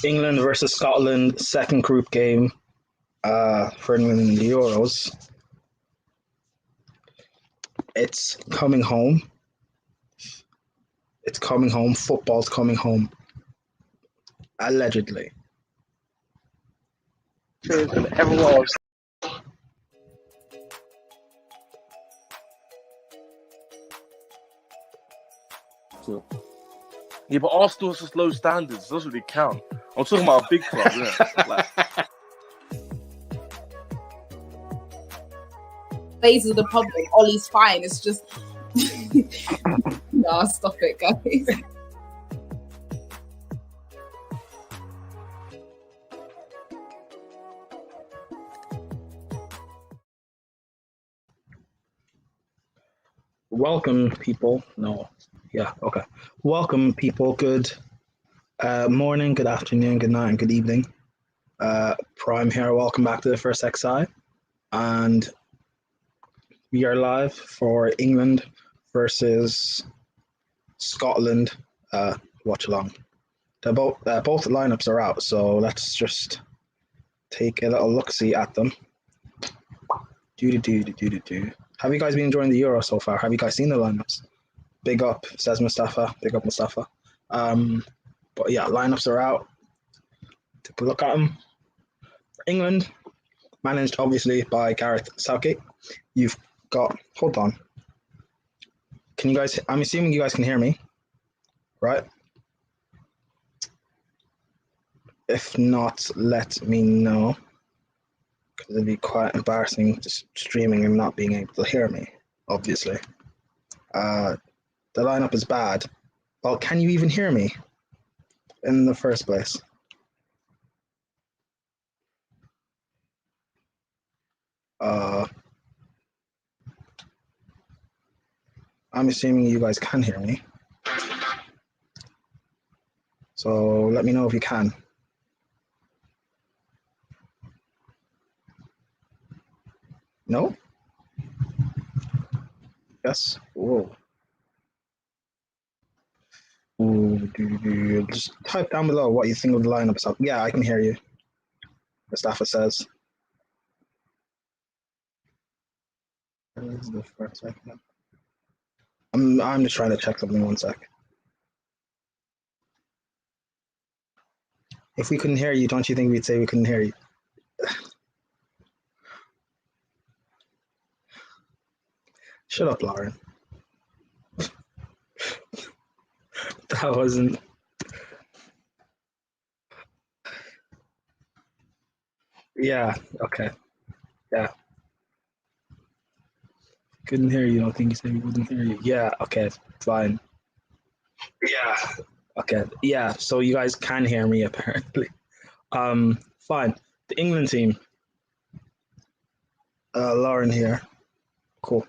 England versus Scotland, second group game for England in the Euros. It's coming home. It's coming home. Football's coming home. Allegedly. Ever was. Yeah, but Arsenal has just low standards. It doesn't really count. I'm talking about a big club, yeah. Like, Phases of the public, Ollie's fine. It's just nah, stop it, guys. Welcome, people. No. Yeah, okay. Welcome, people. Good morning, good afternoon, good night, and good evening. Prime here. Welcome back to the First XI. And we are live for England versus Scotland watch-along. Both lineups are out, so let's just take a little look-see at them. Have you guys been enjoying the Euro so far? Have you guys seen the lineups? Big up, says Mustafa. Big up, Mustafa. But yeah, lineups are out. Take a look at them. England, managed obviously by Gareth Southgate. You've got, hold on. Can you guys, I'm assuming you guys can hear me, right? If not, let me know. Because it'd be quite embarrassing just streaming and not being able to hear me, obviously. The lineup is bad. Well, can you even hear me in the first place? I'm assuming you guys can hear me. So let me know if you can. No? Yes? Whoa. Ooh, just type down below what you think of the lineup. So, yeah, I can hear you. Mustafa says. This is the first second. I'm just trying to check something. 1 sec. If we couldn't hear you, don't you think we'd say we couldn't hear you? Shut up, Lauren. That wasn't. Yeah, okay. Yeah. Couldn't hear you. I think you said we wouldn't hear you. Yeah, okay, fine. Yeah. Okay. Yeah, so you guys can hear me apparently. Fine. The England team. Lauren here. Cool.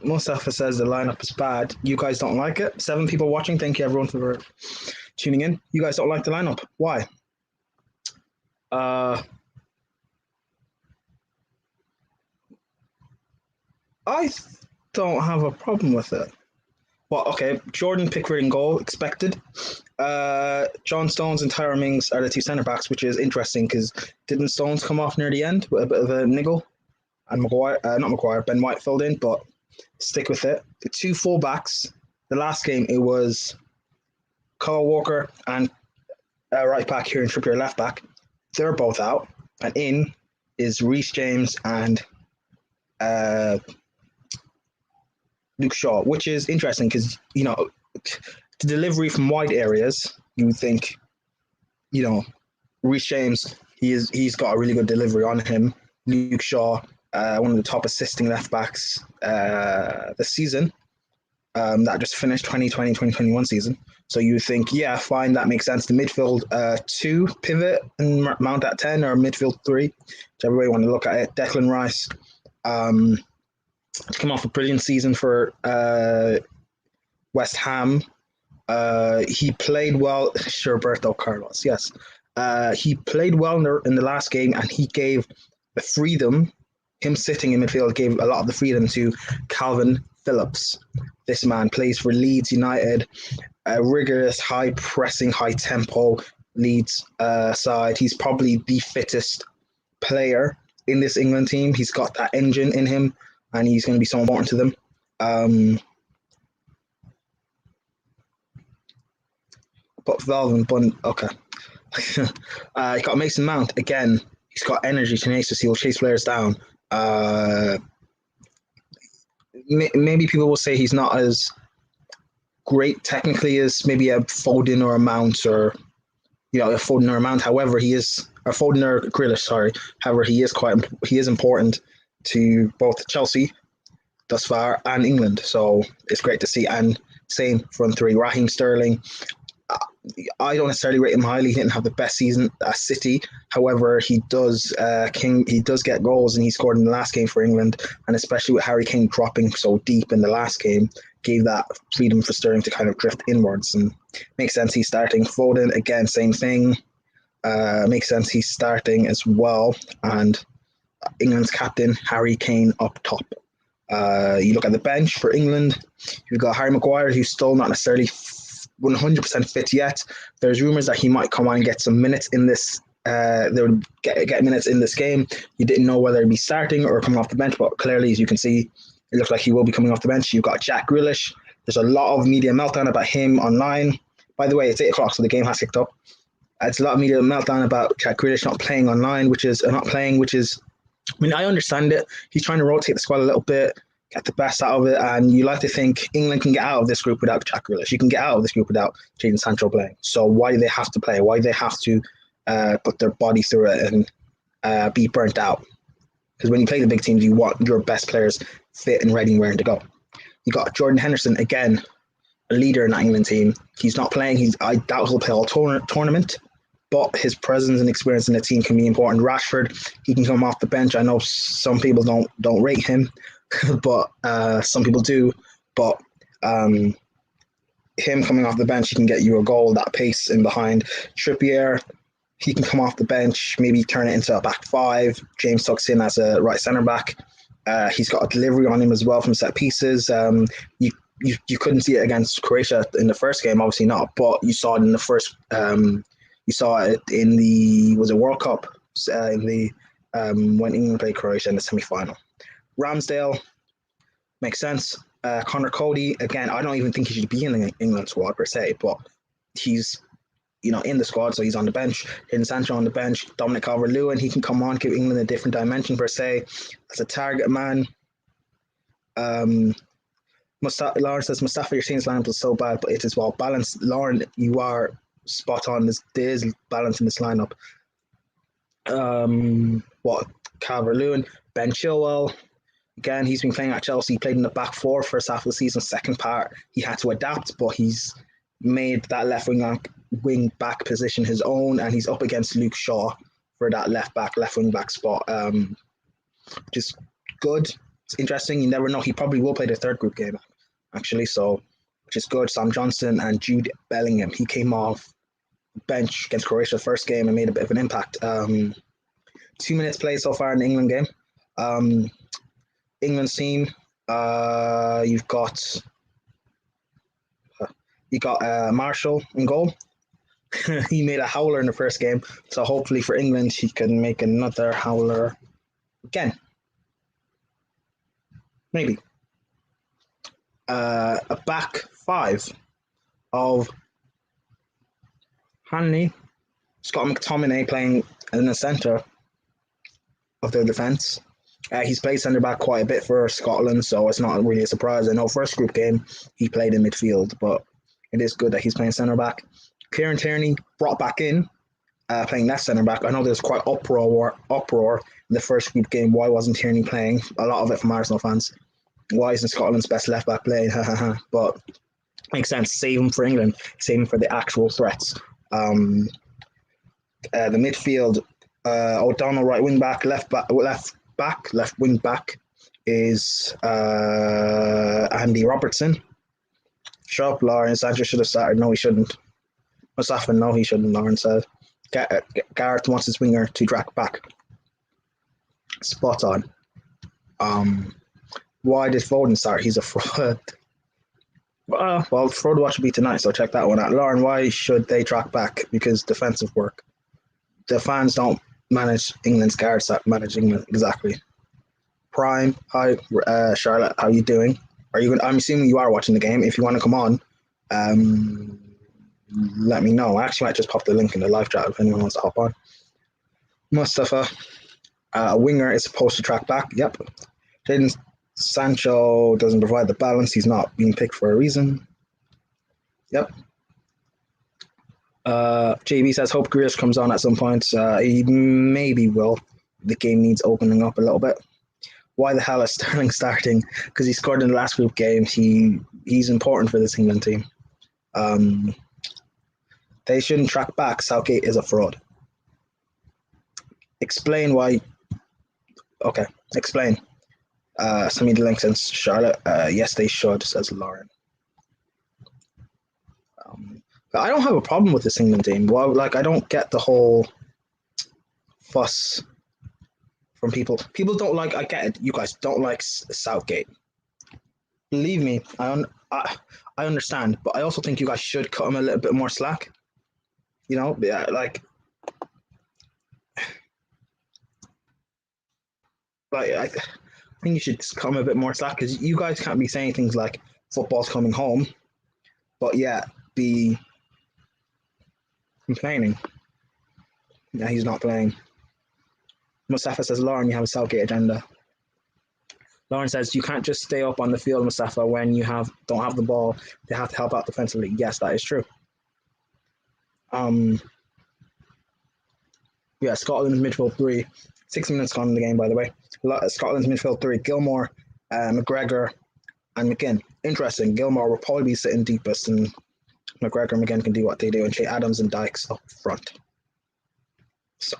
Mustafa says the lineup is bad. You guys don't like it? 7 people watching. Thank you everyone for tuning in. You guys don't like the lineup. Why? I don't have a problem with it. Well, okay, Jordan Pickford in goal, expected. John Stones and Tyrone Mings are the 2 centre-backs, which is interesting because didn't Stones come off near the end with a bit of a niggle? And Ben White filled in, but stick with it. The 2 full-backs, the last game, it was Kyle Walker and right-back here and Trippier left-back. They're both out. And in is Reece James and Luke Shaw, which is interesting because, you know, the delivery from wide areas, you would think, you know, Reece James, he's got a really good delivery on him. Luke Shaw, one of the top assisting left backs this season, that just finished 2020-2021 season. So you would think, yeah, fine, that makes sense. The midfield 2 pivot and mount at 10, or midfield 3, whichever way you want to look at it. Declan Rice, come off a brilliant season for West Ham. He played well. Roberto Carlos, yes. He played well in the last game, and he gave the freedom. Him sitting in midfield gave a lot of the freedom to Calvin Phillips. This man plays for Leeds United. Rigorous, high pressing, high tempo, Leeds side. He's probably the fittest player in this England team. He's got that engine in him, and he's going to be so important to them. But Valvin Bun, okay. You got Mason Mount again. He's got energy, tenacious. He'll chase players down. Maybe people will say he's not as great technically as maybe a Foden or a Mount, or a Foden or a Mount. However, he is or Foden or Grealish. Sorry. However, he is important to both Chelsea thus far and England. So it's great to see. And same front three, Raheem Sterling. I don't necessarily rate him highly. He didn't have the best season at City. However, he does get goals, and he scored in the last game for England. And especially with Harry Kane dropping so deep in the last game, gave that freedom for Sterling to kind of drift inwards. And makes sense he's starting. Foden, again, same thing. Makes sense he's starting as well. And England's captain, Harry Kane, up top. You look at the bench for England. You've got Harry Maguire, who's still not necessarily 100% fit yet. There's rumours that he might come on and get some minutes in this. They would get minutes in this game. You didn't know whether he'd be starting or coming off the bench, but clearly, as you can see, it looks like he will be coming off the bench. You've got Jack Grealish. There's a lot of media meltdown about him online. By the way, it's 8 o'clock, so the game has kicked up. It's a lot of media meltdown about Jack Grealish not playing online, which is. I mean, I understand it. He's trying to rotate the squad a little bit, get the best out of it, and you like to think England can get out of this group without Jack Grealish. You can get out of this group without Jadon Sancho playing. So why do they have to play? Why do they have to put their body through it and be burnt out? Because when you play the big teams, you want your best players fit and ready and raring to go. You got Jordan Henderson, again, a leader in that England team. He's not playing. I doubt he'll play all tournament, but his presence and experience in the team can be important. Rashford, he can come off the bench. I know some people don't rate him, but some people do. But him coming off the bench, he can get you a goal, that pace in behind. Trippier, he can come off the bench, maybe turn it into a back five. James tucks in as a right centre back. He's got a delivery on him as well from set pieces. You couldn't see it against Croatia in the first game, obviously not, but you saw it in the first. You saw it in the World Cup when England played Croatia in the semi-final. Ramsdale makes sense. Connor Cody, again, I don't even think he should be in the England squad per se, but he's in the squad, so he's on the bench. Jadon Sancho on the bench. Dominic Calvert-Lewin, he can come on, give England a different dimension per se. As a target man. Lauren says, Mustafa, your team's lineup is so bad, but it is well balanced. Lauren, you are spot on. There is balance in this lineup. Calvert-Lewin, Ben Chilwell. Again, he's been playing at Chelsea. He played in the back four first half of the season. Second part, he had to adapt, but he's made that left wing back position his own, and he's up against Luke Shaw for that left wing back spot, which is good. It's interesting. You never know. He probably will play the third group game, actually, so which is good. Sam Johnson and Jude Bellingham. He came off bench against Croatia first game and made a bit of an impact. 2 minutes played so far in the England game. England's team, you got Marshall in goal. He made a howler in the first game, so hopefully for England he can make another howler again. Maybe. A back five of Hanley, Scott McTominay playing in the centre of their defence. He's played centre back quite a bit for Scotland, so it's not really a surprise. I know first group game he played in midfield, but it is good that he's playing centre back. Kieran Tierney brought back in, playing left centre back. I know there's quite uproar in the first group game. Why wasn't Tierney playing? A lot of it from Arsenal fans. Why isn't Scotland's best left back playing? But makes sense. Save him for England. Save him for the actual threats. The midfield, O'Donnell right wing back, left wing back is Andy Robertson. Shut up, Lauren. Sancho should have started. No, he shouldn't. Mustafa, no, he shouldn't, Lauren said. Gareth wants his winger to track back. Spot on. Why did Foden start? He's a fraud. Well, Fraud Watch will be tonight, so check that one out. Lauren, why should they track back? Because defensive work. The fans don't manage England's guards that manage England exactly. Prime, hi, Charlotte, how you doing? Are you? I'm assuming you are watching the game. If you want to come on, let me know. I actually might just pop the link in the live chat if anyone wants to hop on. Mustafa, a winger is supposed to track back. Yep. Jadon Sancho doesn't provide the balance. He's not being picked for a reason. Yep. JB says, hope Grealish comes on at some point. He maybe will. The game needs opening up a little bit. Why the hell is Sterling starting? Because he scored in the last group game. He's important for this England team. They shouldn't track back. Southgate is a fraud. Explain why. Okay, explain. Send me the link since Charlotte. Yes, they should, says Lauren. I don't have a problem with this England team. Well, like, I don't get the whole fuss from people. People don't like. I get it. You guys don't like Southgate. Believe me, I understand, but I also think you guys should cut him a little bit more slack. You know, like I think you should cut him a bit more slack because you guys can't be saying things like football's coming home, but yeah, be complaining. Yeah, he's not playing. Mustafa says, Lauren, you have a Southgate agenda. Lauren says, you can't just stay up on the field, Mustafa, when you don't have the ball. They have to help out defensively. Yes, that is true. Yeah, Scotland's midfield 3. 6 minutes gone in the game, by the way. Scotland's midfield 3. Gilmore, McGregor, and McGinn. Interesting. Gilmore will probably be sitting deepest, and McGregor and McGinn can do what they do, and Che Adams and Dykes up front. So,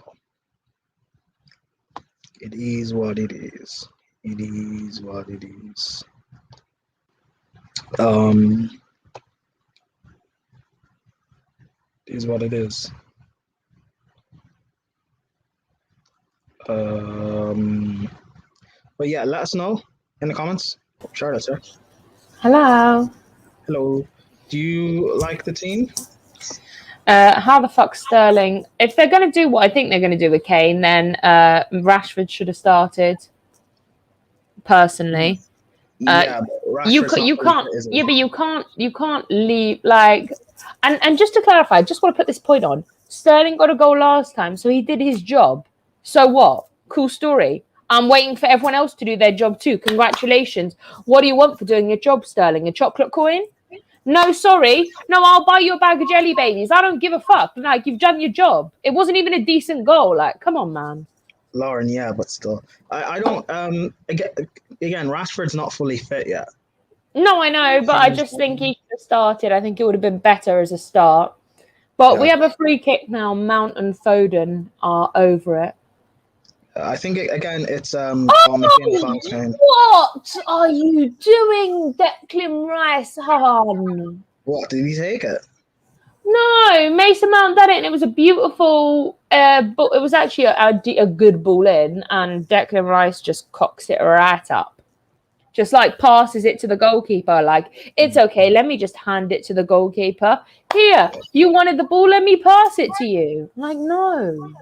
it is what it is. It is what it is. It is what it is. But yeah, let us know in the comments. Charlotte, sir. Hello. Hello. Do you like the team? How the fuck Sterling? If they're going to do what I think they're going to do with Kane, then Rashford should have started. Personally, Yeah, you can't leave like. And just to clarify, I just want to put this point on. Sterling got a goal last time, so he did his job. So what? Cool story. I'm waiting for everyone else to do their job too. Congratulations. What do you want for doing your job, Sterling? A chocolate coin? No, sorry. No, I'll buy you a bag of jelly babies. I don't give a fuck. Like, you've done your job. It wasn't even a decent goal. Like, come on, man. Lauren, yeah, but still. I don't again, Rashford's not fully fit yet. No, I know, but I just think he should have started. I think it would have been better as a start. But yeah. We have a free kick now. Mount and Foden are over it. I think it's what are you doing, Declan Rice? What, did he take it? No, Mason Mount did it, and it was a beautiful. It was actually a good ball in, and Declan Rice just cocks it right up, just like passes it to the goalkeeper. Like, it's okay. Let me just hand it to the goalkeeper. Here, you wanted the ball. Let me pass it to you. Like, no.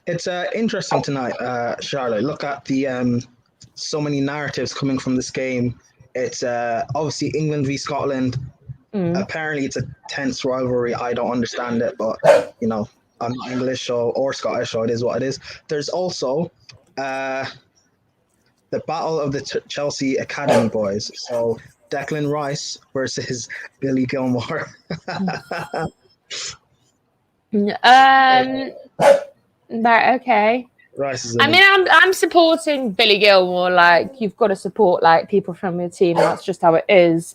It's interesting tonight, Charlotte. Look at the so many narratives coming from this game. It's obviously England v Scotland. Apparently, it's a tense rivalry. I don't understand it, but you know, I'm not English or Scottish, so it is what it is. There's also the battle of the Chelsea Academy boys. So Declan Rice versus Billy Gilmore. Right, okay. I mean, I'm supporting Billy Gilmore. Like, you've got to support like people from your team. That's just how it is.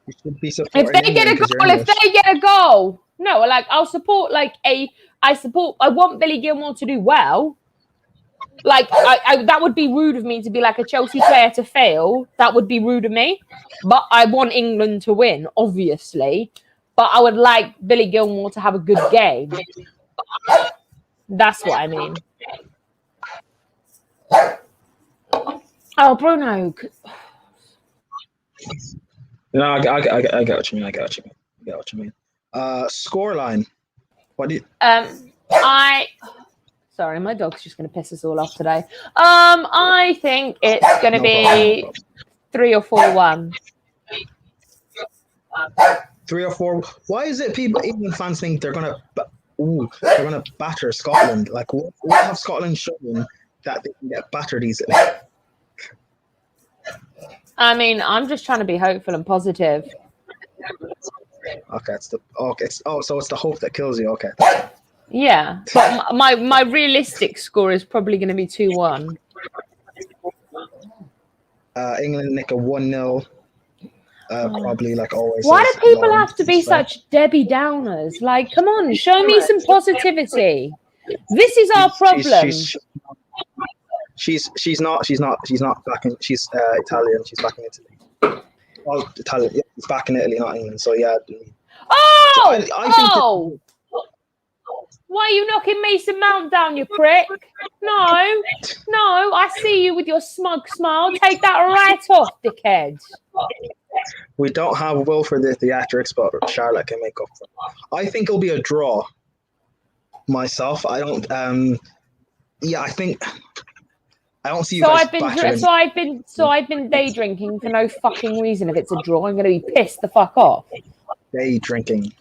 You should be supporting if they get a goal, no, like I'll support I want Billy Gilmore to do well. Like, I that would be rude of me to be like a Chelsea player to fail. That would be rude of me. But I want England to win, obviously. But I would like Billy Gilmore to have a good game. That's what I mean. Oh, Bruno. No, I get what you mean. I get what you mean. Scoreline. What do you? Sorry, my dog's just going to piss us all off today. I think it's going to be 3 or 4-1. 3 or 4. Why is it England fans think they're gonna batter Scotland? Like, what have Scotland shown that they can get battered easily? I mean, I'm just trying to be hopeful and positive. Okay, so it's the hope that kills you. Okay. Yeah, but my realistic score is probably going to be 2-1. England nick a 1-0. Probably like always. Why do people have to be such Debbie Downers? Like, come on, show me some positivity. This is our problem. She's not back in. She's Italian. She's back in Italy. Well, Italian. Yeah, she's back in Italy, not England. So yeah. I think. Why are you knocking Mason Mount down, you prick? No, I see you with your smug smile. Take that right off, dickhead. We don't have Will for the theatrics, but Charlotte can make up for it. I think it'll be a draw. Myself, I don't. Yeah, I think. I don't see you guys. So I've been day drinking for no fucking reason. If it's a draw, I'm going to be pissed the fuck off. Day drinking.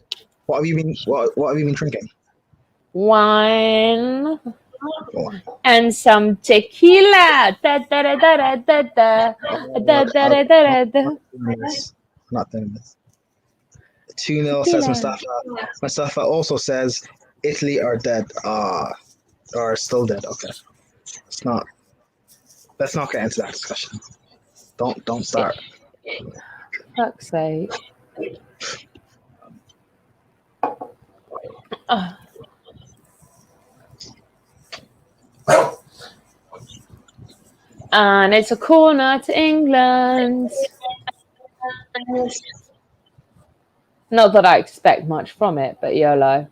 What have you been? What have you been drinking? Wine and some tequila. Da, da, da, da, da, da, da, da, da, da. Not doing this. 2-0 says Mustafa. Mustafa also says Italy are dead. Are still dead. Okay. It's not. Let's not get into that discussion. Don't start. Fuck's sake. And it's a corner to England. Not that I expect much from it, but YOLO.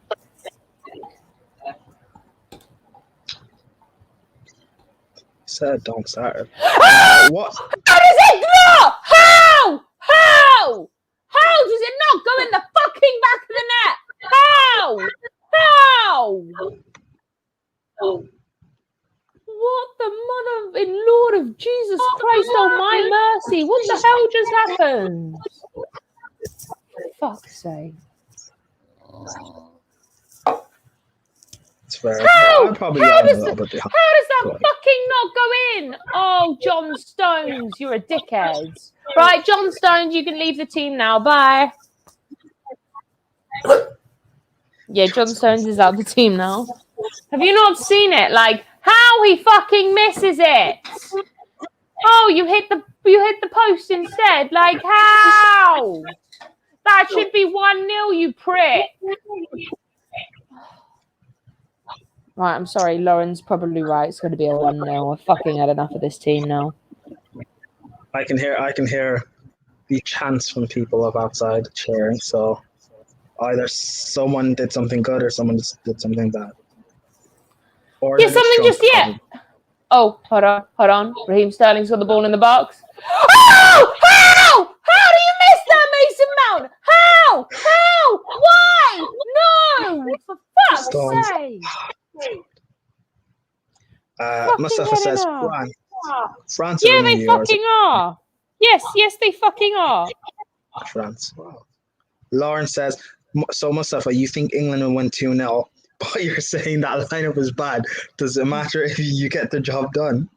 Said don't start. What? How does it not? How? How does it not go in the fucking back of the net? How? What the mother in Lord of Jesus Christ, oh my mercy. What the hell just happened? For fuck's sake. It's fair. How does that fucking not go in? Oh, John Stones, you're a dickhead. Right, John Stones, you can leave the team now. Bye. Yeah, John Stones is out of the team now. Have you not seen it? Like, how he fucking misses it? Oh, you hit the post instead. Like, how? That should be 1-0, you prick. Right, I'm sorry. Lauren's probably right. It's going to be a 1-0. I've fucking had enough of this team now. I can hear the chants from people of outside cheering. So either someone did something good or someone just did something bad. Or yeah, something just yet. Oh, hold on. Raheem Sterling's got the ball in the box. Oh! How do you miss that, Mason Mount? How? Why? No! For fuck's sake. Mustafa says France. Yeah, they fucking are. Yes, they fucking are. France. Wow. Lauren says, so Mustafa, you think England will win 2-0, but you're saying that lineup is bad. Does it matter if you get the job done?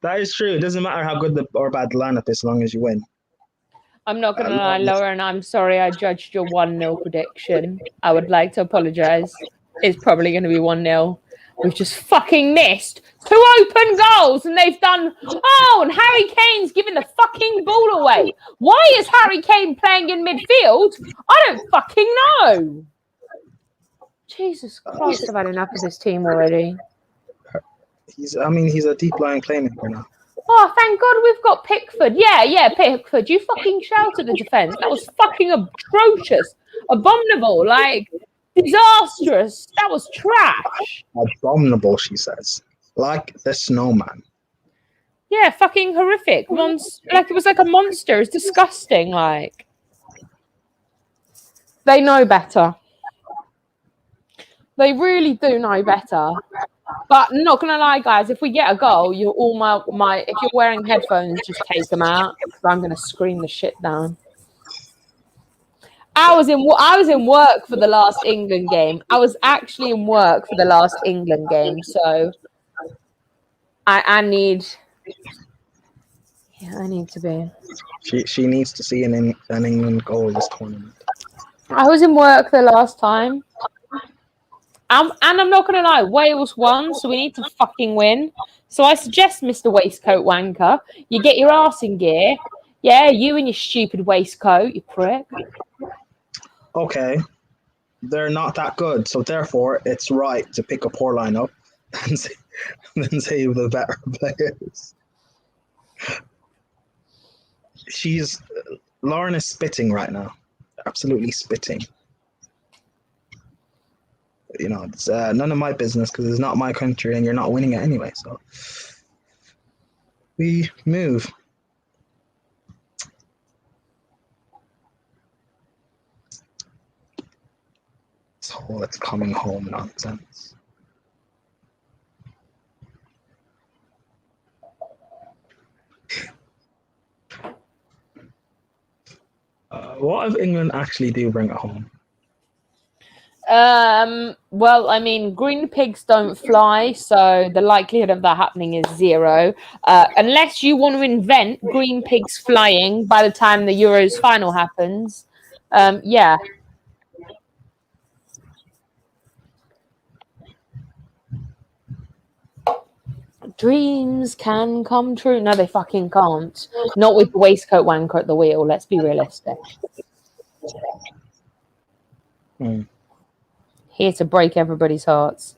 That is true. It doesn't matter how good or bad the lineup is as long as you win. I'm not going to lie, Lauren. I'm sorry I judged your 1-0 prediction. I would like to apologise. It's probably going to be 1-0. We've just fucking missed 2 open goals and they've done... Oh, and Harry Kane's giving the fucking ball away. Why is Harry Kane playing in midfield? I don't fucking know. Jesus Christ, I've had enough of this team already. He's a deep-lying playmaker now. Oh, thank God we've got Pickford. Yeah, Pickford. You fucking shouted the defence. That was fucking atrocious. Abominable. Like... disastrous. That was trash. Abominable, she says. Like the snowman. Yeah, fucking horrific. Like it was like a monster. It's disgusting. Like they know better. They really do know better. But I'm not gonna lie, guys. If we get a goal, you're all my. If you're wearing headphones, just take them out. I'm gonna scream the shit down. I was in work for the last England game. I was actually in work for the last England game, so I need. Yeah, I need to be. She needs to see an England goal this tournament. I was in work the last time. And I'm not going to lie, Wales won, so we need to fucking win. So I suggest, Mr. Waistcoat Wanker, you get your arse in gear. Yeah, you and your stupid waistcoat, you prick. Okay, they're not that good, so therefore it's right to pick a poor lineup and then save the better players. Lauren is spitting right now, absolutely spitting. You know, it's none of my business because it's not my country and you're not winning it anyway. So we move. This whole "it's coming home" nonsense. What if England actually do bring it home? Well, I mean, green pigs don't fly, so the likelihood of that happening is 0. Unless you want to invent green pigs flying by the time the Euros final happens. Yeah. Dreams can come true. No, they fucking can't. Not with the waistcoat wanker at the wheel. Let's be realistic. Here to break everybody's hearts.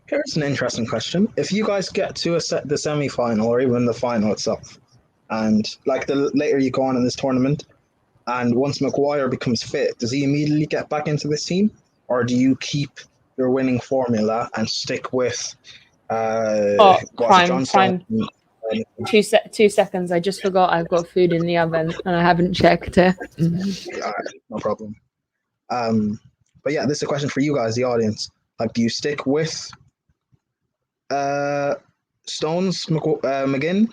Here's an interesting question. If you guys get to the semi-final or even the final itself, and like the later you go on in this tournament, and once Maguire becomes fit, does he immediately get back into this team? Or do you keep your winning formula and stick with Prime. 2 seconds. I just forgot I've got food in the oven and I haven't checked it. No problem. But yeah, this is a question for you guys, the audience. Like, do you stick with Stones, Tyrone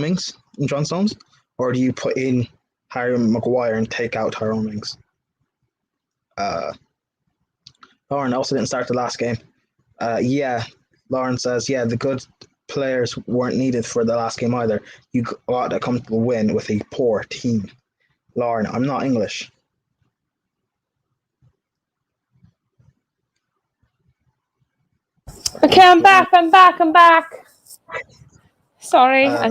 Mings and John Stones? Or do you put in Harry Maguire and take out Tyrone Mings? Lauren also didn't start the last game. Yeah, Lauren says, yeah, the good players weren't needed for the last game either. You got a comfortable win with a poor team. Lauren, I'm not English. Okay, I'm back. Sorry, I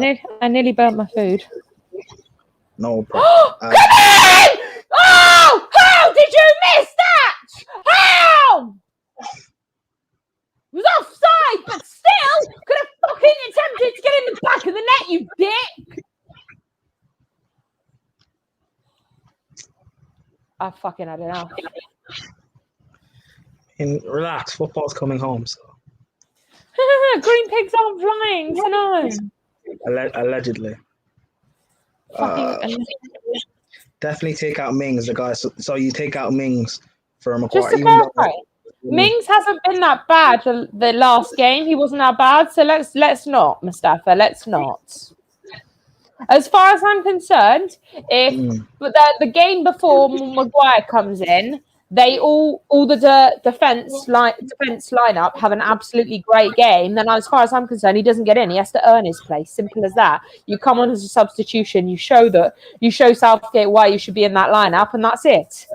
nearly burnt my food. No problem. Come in! Oh, how did you miss that? How? It was offside, but still could have fucking attempted to get in the back of the net, you dick. I fucking had enough. Relax, football's coming home. So green pigs aren't flying tonight. Allegedly. Definitely take out Mings, the guy. So you take out Mings for Maguire. Just to clarify, Mings hasn't been that bad the last game. He wasn't that bad. So let's not, Mustafa. Let's not. As far as I'm concerned, but the game before Maguire comes in, they all the defense lineup have an absolutely great game. Then, as far as I'm concerned, he doesn't get in. He has to earn his place. Simple as that. You come on as a substitution. You show Southgate why you should be in that lineup, and that's it.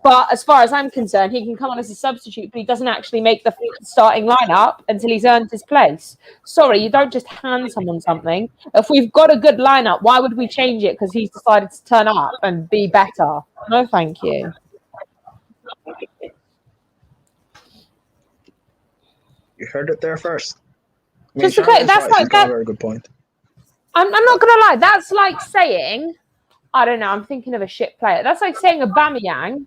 But as far as I'm concerned, he can come on as a substitute, but he doesn't actually make the starting lineup until he's earned his place. Sorry, you don't just hand someone something. If we've got a good lineup, why would we change it because he's decided to turn up and be better? No, thank you. You heard it there first. Just okay, that's like that. A very good point. I'm not gonna lie. That's like saying I don't know. I'm thinking of a shit player. That's like saying Aubameyang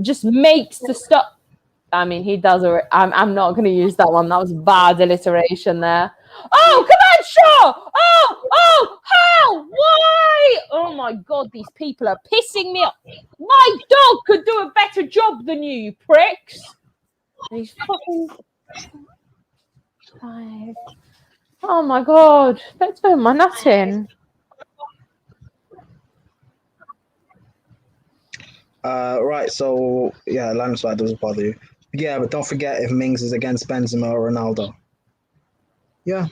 just makes the stuff. I mean, he does. I'm not going to use that one. That was bad alliteration there. Oh, come on, Shaw! Oh, how? Why? Oh my God, these people are pissing me off. My dog could do a better job than you pricks. And he's fucking. Oh my God, let's put my nut in. Right, so yeah, landslide doesn't bother you. Yeah, but don't forget if Mings is against Benzema or Ronaldo. Yeah.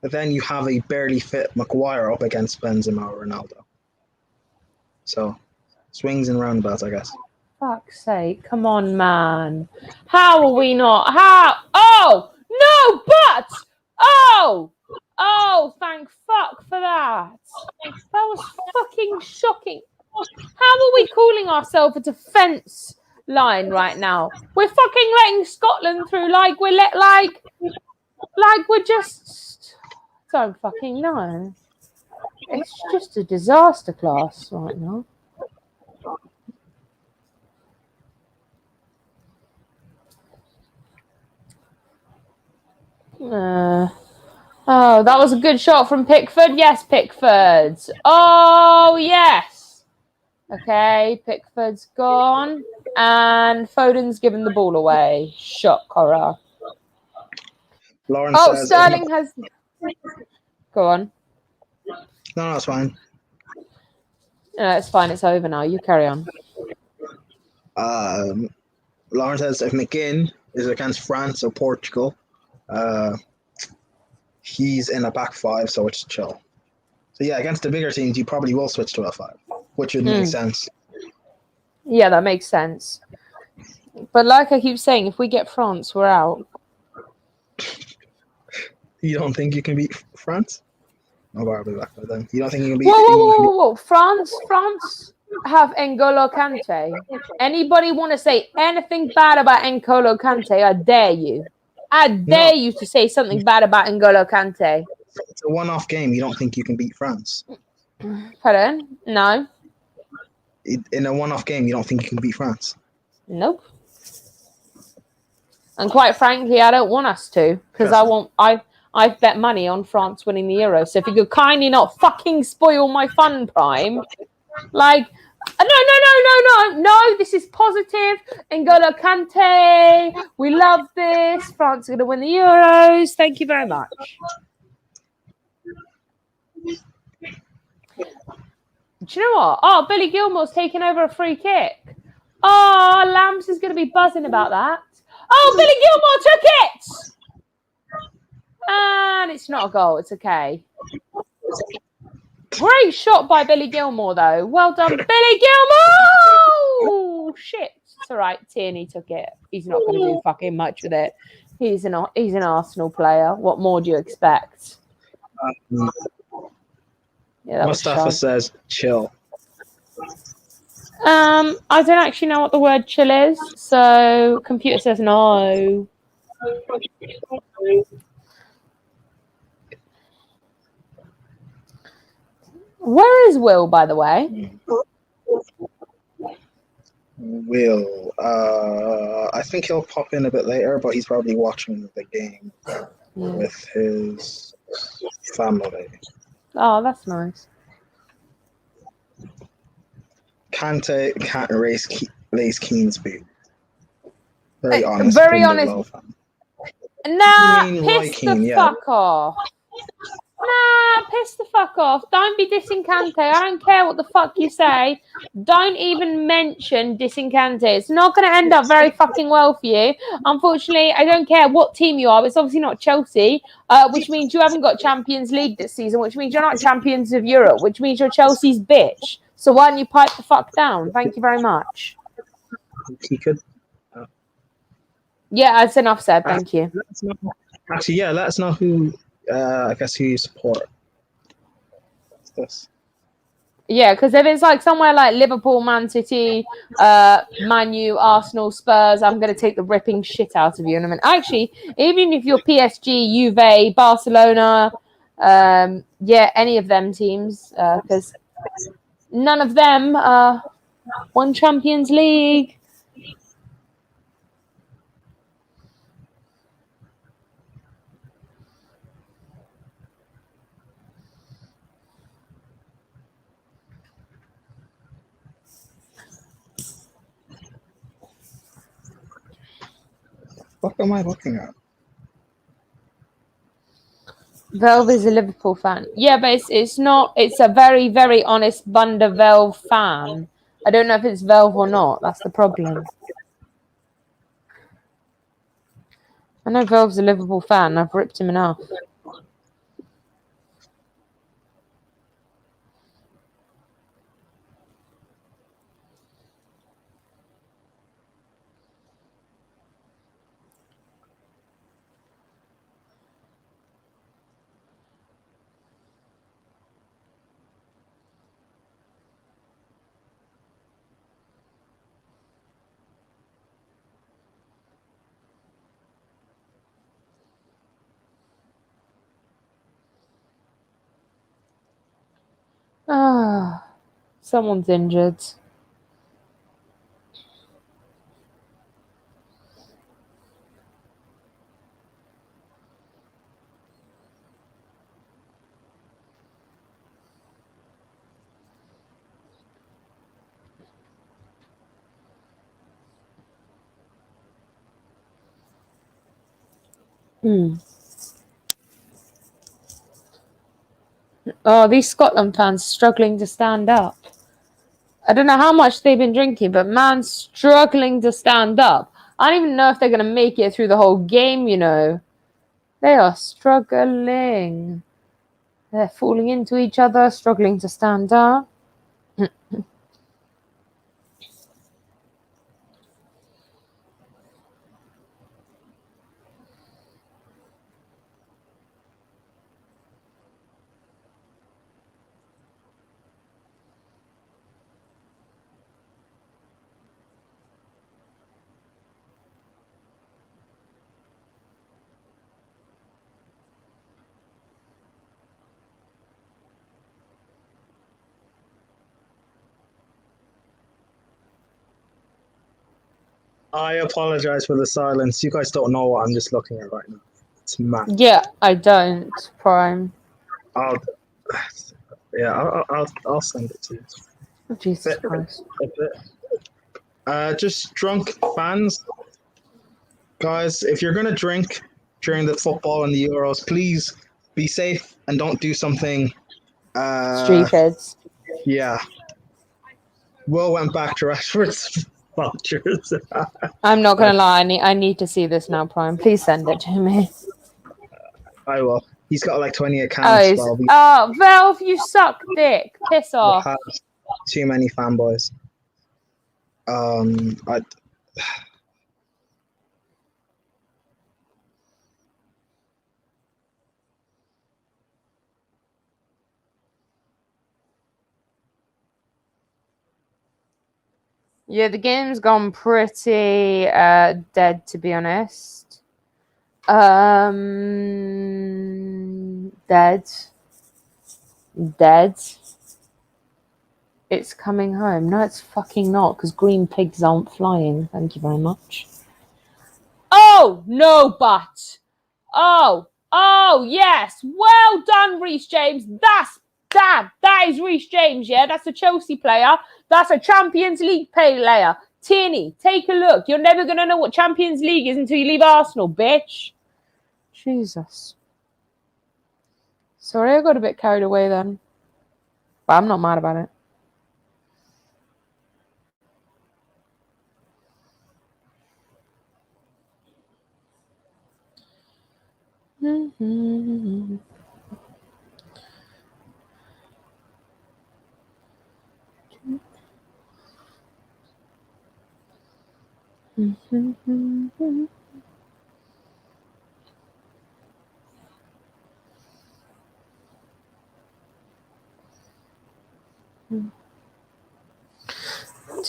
But then you have a barely fit Maguire up against Benzema or Ronaldo. So, swings and roundabouts, I guess. Fuck's sake, come on, man. How are we not? How? Oh, no, but! Oh, thank fuck for that. That was fucking shocking. How are we calling ourselves a defence line right now? We're fucking letting Scotland through like we're just... Don't fucking know. It's just a disaster class right now. Oh, that was a good shot from Pickford. Yes, Pickford. Oh, yes. Okay, Pickford's gone. And Foden's given the ball away. Shock horror. Lawrence says, Sterling has... Go on. No, it's fine. No, it's fine. It's over now. You carry on. Lawrence says if McGinn is against France or Portugal, he's in a back five, so it's chill. So yeah, against the bigger teams, you probably will switch to a five, which would make sense. Yeah, that makes sense. But like I keep saying, if we get France, we're out. You don't think you can beat France? Oh, I'll be back by then. You don't think you can beat? Whoa! France have N'Golo Kante. Anybody want to say anything bad about N'Golo Kante? I dare you. I dare you to say something bad about N'Golo Kante. It's a one-off game. You don't think you can beat France? Pardon? No. In a one-off game, you don't think you can beat France? Nope. And quite frankly, I don't want us to, because I've bet money on France winning the Euro. So if you could kindly not fucking spoil my fun prime, like, no, this is positive. N'Golo Kante, we love this. France are going to win the Euros. Thank you very much. Do you know what? Oh, Billy Gilmore's taking over a free kick. Oh, Lambs is going to be buzzing about that. Oh, Billy Gilmore took it! And it's not a goal. It's okay. Great shot by Billy Gilmore, though. Well done, Billy Gilmore! Oh, shit. It's all right. Tierney took it. He's not going to do fucking much with it. He's an Arsenal player. What more do you expect? Yeah, Mustafa says chill. I don't actually know what the word chill is, so computer says no. Where is Will, by the way? Will, I think he'll pop in a bit later, but he's probably watching the game with his family. Oh, that's nice. Kante can't raise Keane's boot. Very honest. Very honest. Nah, piss the fuck off. Nah, piss the fuck off. Don't be dissing Kante. I don't care what the fuck you say. Don't even mention dissing Kante. It's not going to end up very fucking well for you. Unfortunately, I don't care what team you are. It's obviously not Chelsea, which means you haven't got Champions League this season, which means you're not champions of Europe, which means you're Chelsea's bitch. So why don't you pipe the fuck down? Thank you very much. He could. Yeah, that's enough said. Thank you. Actually, yeah, let us know who, I guess, who you support. What's this? Yeah, because if it's like somewhere like Liverpool, Man City, Man U, Arsenal, Spurs, I'm going to take the ripping shit out of you in a minute. Actually, even if you're PSG, Juve, Barcelona, Yeah, any of them teams, because none of them won Champions League. What am I looking at? Velv is a Liverpool fan. Yeah, but it's not. It's a very, very honest Thunder Velv fan. I don't know if it's Velv or not. That's the problem. I know Velv's a Liverpool fan. I've ripped him enough. Ah, someone's injured. Oh, these Scotland fans struggling to stand up. I don't know how much they've been drinking, but man, struggling to stand up. I don't even know if they're going to make it through the whole game, you know. They are struggling. They're falling into each other, struggling to stand up. I apologize for the silence. You guys don't know what I'm just looking at right now. It's mad. Yeah, I don't, Prime. I'll send it to you. Oh, Jesus Christ. Just drunk fans, guys. If you're gonna drink during the football and the Euros, please be safe and don't do something. Street heads. Yeah. Will went back to Rashford's vultures. I'm not going to lie. I need to see this now, Prime. Please send it to me. I will. He's got like 20 accounts. Oh, Valve, you suck dick. Piss off. Have too many fanboys. Yeah, the game's gone pretty dead, to be honest. Dead. It's coming home. No, it's fucking not, because green pigs aren't flying. Thank you very much. Oh, no, but. Oh, yes. Well done, Reece James. That is Reece James, yeah? That's a Chelsea player. That's a Champions League player. Tierney, take a look. You're never going to know what Champions League is until you leave Arsenal, bitch. Jesus. Sorry, I got a bit carried away then. But I'm not mad about it. Do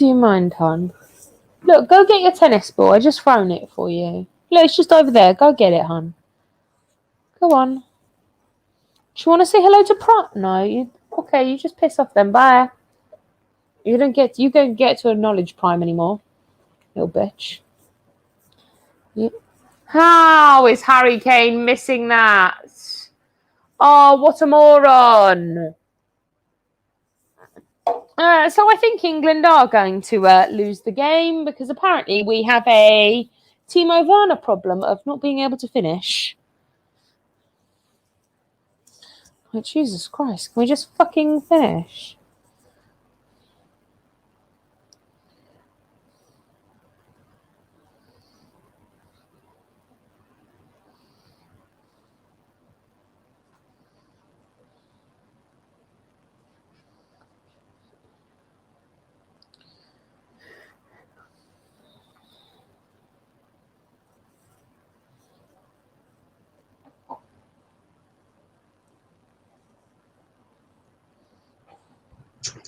you mind, hon? Look, go get your tennis ball. I just thrown it for you. Look, it's just over there. Go get it, hon. Go on. you want to say hello to Prime? No, you okay? You just piss off then. Bye. You don't get to acknowledge Prime anymore, little bitch. How is Harry Kane missing that? Oh, what a moron! So I think England are going to lose the game because apparently we have a Timo Werner problem of not being able to finish. Like, Jesus Christ, can we just fucking finish?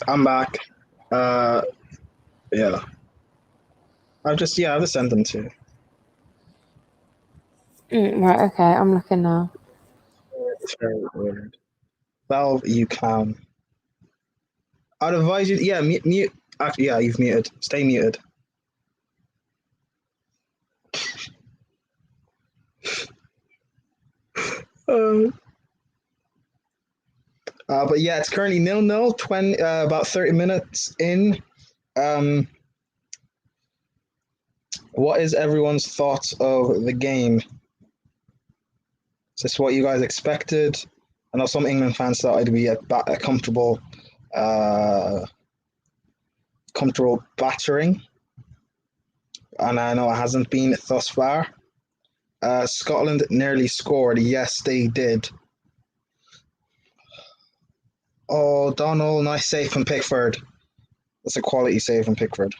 I'm back. Yeah. I've just sent them to. Right, okay, I'm looking now. It's very weird. Valve, you can. I'd advise you. Yeah, mute. Actually, yeah, you've muted. Stay muted. But yeah, it's currently 0-0. 20, about 30 minutes in. What is everyone's thoughts of the game? Is this what you guys expected? I know some England fans thought it'd be a comfortable battering, and I know it hasn't been thus far. Scotland nearly scored. Yes, they did. Oh, Donald, nice save from Pickford. That's a quality save from Pickford.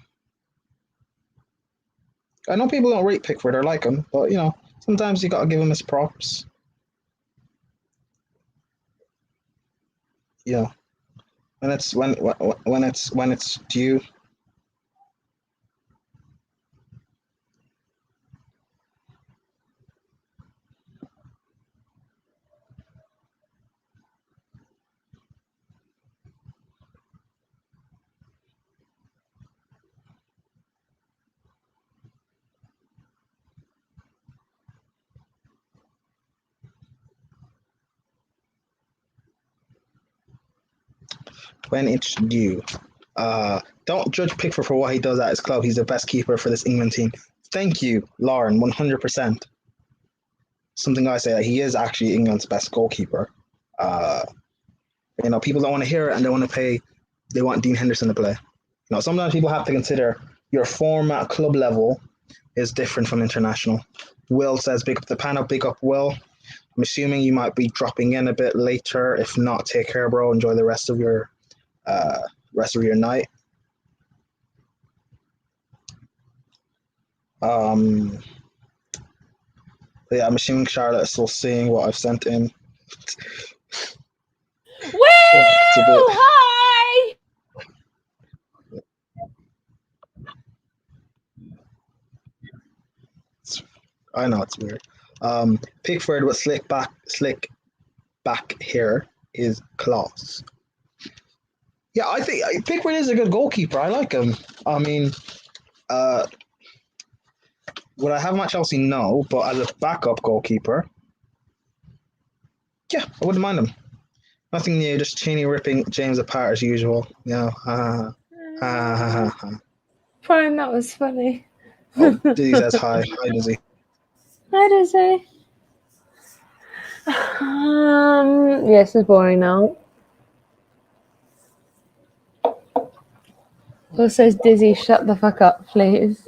I know people don't rate Pickford or like him, but sometimes you gotta give him his props. Yeah, when it's due. When it's due. Don't judge Pickford for what he does at his club. He's the best keeper for this England team. Thank you, Lauren, 100%. Something I say, he is actually England's best goalkeeper. People don't want to hear it and they want Dean Henderson to play. Sometimes people have to consider your form at club level is different from international. Will says, big up the panel, big up Will. I'm assuming you might be dropping in a bit later. If not, take care, bro. Enjoy the rest of your night. Yeah, I'm assuming Charlotte is still seeing what I've sent in. Well, hi! I know it's weird. Pickford with slick back here is class. Yeah, I think Pickford is a good goalkeeper. I like him. I mean, would I have him at Chelsea? No, but as a backup goalkeeper, yeah, I wouldn't mind him. Nothing new, just Cheney ripping James apart as usual. Prime, that was funny. Oh, Dizzy says hi. Hi, Dizzy. Hi, Dizzy. Yes, it's boring now. Will says, Dizzy, shut the fuck up, please.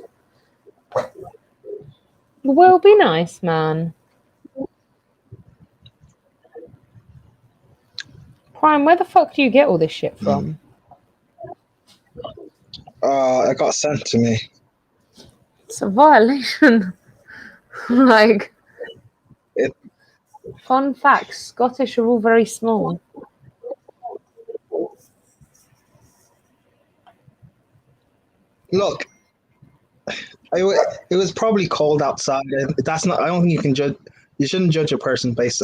Will, be nice, man. Prime, where the fuck do you get all this shit from? It got sent to me. It's a violation. Fun fact, Scottish are all very small. Look, it was probably cold outside. That's not. I don't think you can judge. You shouldn't judge a person based.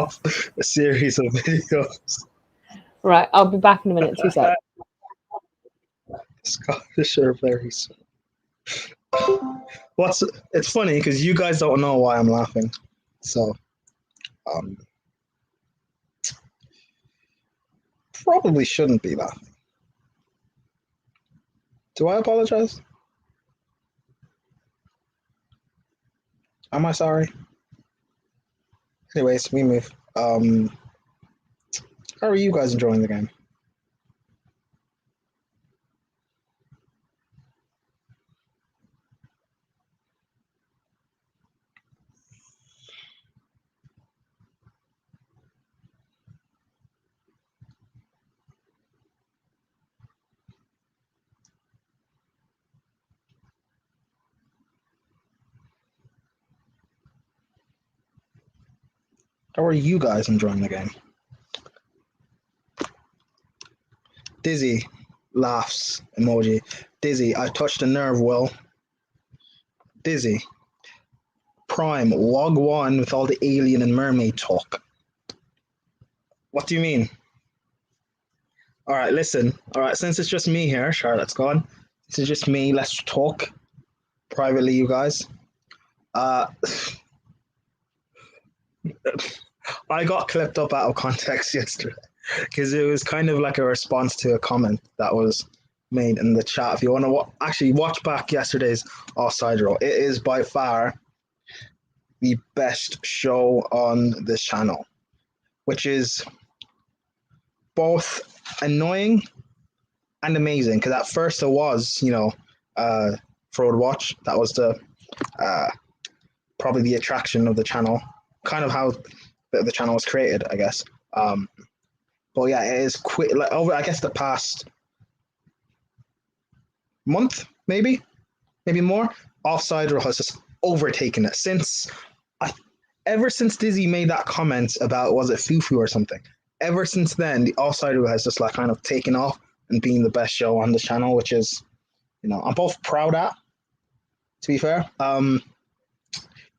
off a series of videos. Right, I'll be back in a minute. 2 seconds. Scottish are very small. It's funny because you guys don't know why I'm laughing. So, probably shouldn't be laughing. Do I apologize? Am I sorry? Anyways, we move. How are you guys enjoying the game? How are you guys enjoying the game? Dizzy laughs emoji. Dizzy, I touched a nerve, Will. Dizzy. Prime, log one with all the alien and mermaid talk. What do you mean? All right, listen. All right, since it's just me here, Charlotte's gone. This is just me. Let's talk privately, you guys. I got clipped up out of context yesterday because it was kind of like a response to a comment that was made in the chat. If you want to actually watch back yesterday's Offside Roll, it is by far the best show on this channel, which is both annoying and amazing. Because at first it was, Fraud Watch. That was the probably the attraction of the channel, kind of how the channel was created, I guess. But yeah, it is quick. Like over, I guess the past month, maybe more. Offside Roll has just overtaken it ever since Dizzy made that comment about, was it Fufu or something? Ever since then, the Offside Roll has just like kind of taken off and being the best show on the channel, which is, I'm both proud at. To be fair, the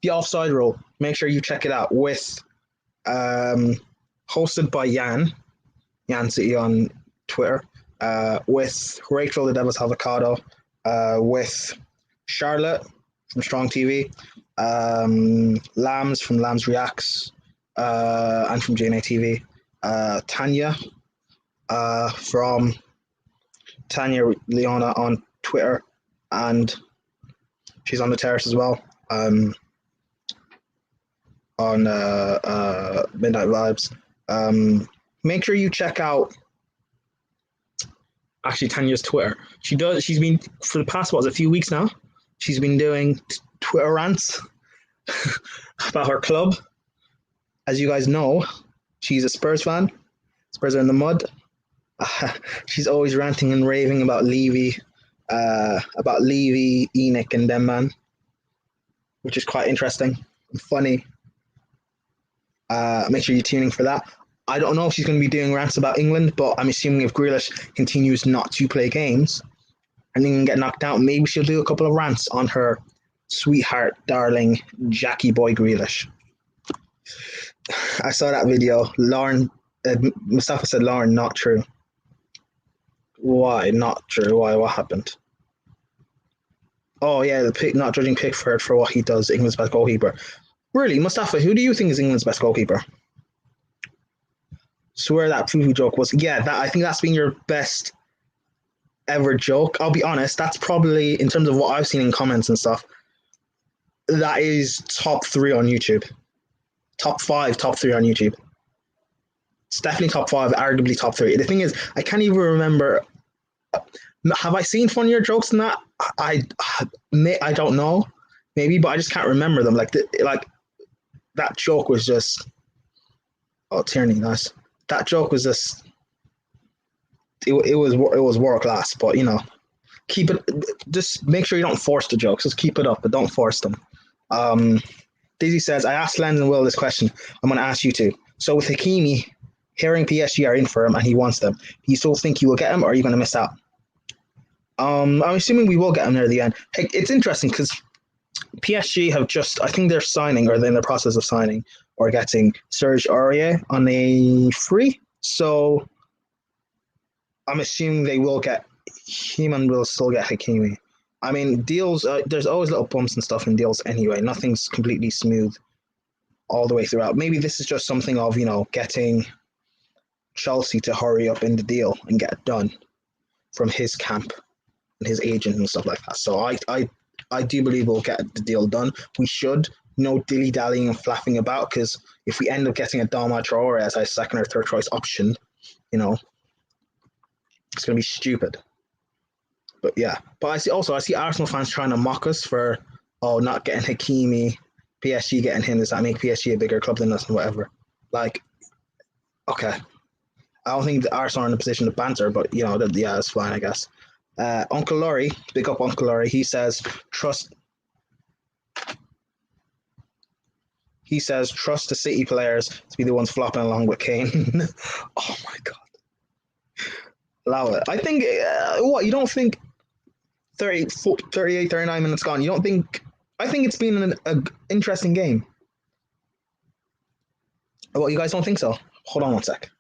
Offside Roll, make sure you check it out with hosted by Yan City on Twitter, with Rachel the Devil's Avocado, with Charlotte from Strong TV, Lambs from Lambs Reacts, and from JNA TV, Tanya from Tanya Leona on Twitter, and she's on the terrace as well, on Midnight Vibes. Make sure you check out actually Tanya's Twitter. She's been, for the past, a few weeks now, she's been doing Twitter rants about her club. As you guys know, she's a Spurs fan. Spurs are in the mud. She's always ranting and raving about Levy, Enoch, and them, man, which is quite interesting and funny. Make sure you're tuning for that. I don't know if she's going to be doing rants about England, but I'm assuming if Grealish continues not to play games and then get knocked out, maybe she'll do a couple of rants on her sweetheart, darling Jackie boy Grealish. I saw that video. Mustafa said, Lauren, not true. Why not true? Why? What happened? Oh, yeah, not judging Pickford for what he does, England's best goalkeeper. Really, Mustafa, who do you think is England's best goalkeeper? Swear that Fufu joke was, I think that's been your best ever joke. I'll be honest, that's probably, in terms of what I've seen in comments and stuff, that is top 3 on YouTube. Top 5, top 3 on YouTube. It's definitely top 5, arguably top 3. The thing is, I can't even remember. Have I seen funnier jokes than that? I don't know, maybe, but I just can't remember them. Like that joke was just, oh, Tierney, nice. That joke was just, it was world class. But keep it. Just make sure you don't force the jokes. Just keep it up, but don't force them. Dizzy says, I asked Lenz and Will this question. I'm going to ask you too. So with Hakimi, hearing PSG are in for him and he wants them, do you still think you will get him, or are you going to miss out? I'm assuming we will get him near the end. Hey, it's interesting because PSG have just, I think they're signing, or they're in the process of signing, or getting Serge Aurier on a free. So I'm assuming they will get, Heeman will still get Hakimi. I mean, deals, there's always little bumps and stuff in deals anyway. Nothing's completely smooth all the way throughout. Maybe this is just something of, getting Chelsea to hurry up in the deal and get it done from his camp and his agent and stuff like that. So I do believe we'll get the deal done. We should. No dilly-dallying and flapping about, because if we end up getting a Adama Traore as our second or third choice option, it's going to be stupid. But yeah. But I see Arsenal fans trying to mock us for, not getting Hakimi, PSG getting him. Does that make PSG a bigger club than us and whatever? Like, okay. I don't think the Arsenal are in a position to banter, but, it's fine, I guess. Uncle Laurie, big up Uncle Laurie, he says, trust the City players to be the ones flopping along with Kane. Oh my God. Allow it. I think, you don't think 38, 39 minutes gone, you don't think, I think it's been an interesting game. Well, you guys don't think so? Hold on one sec.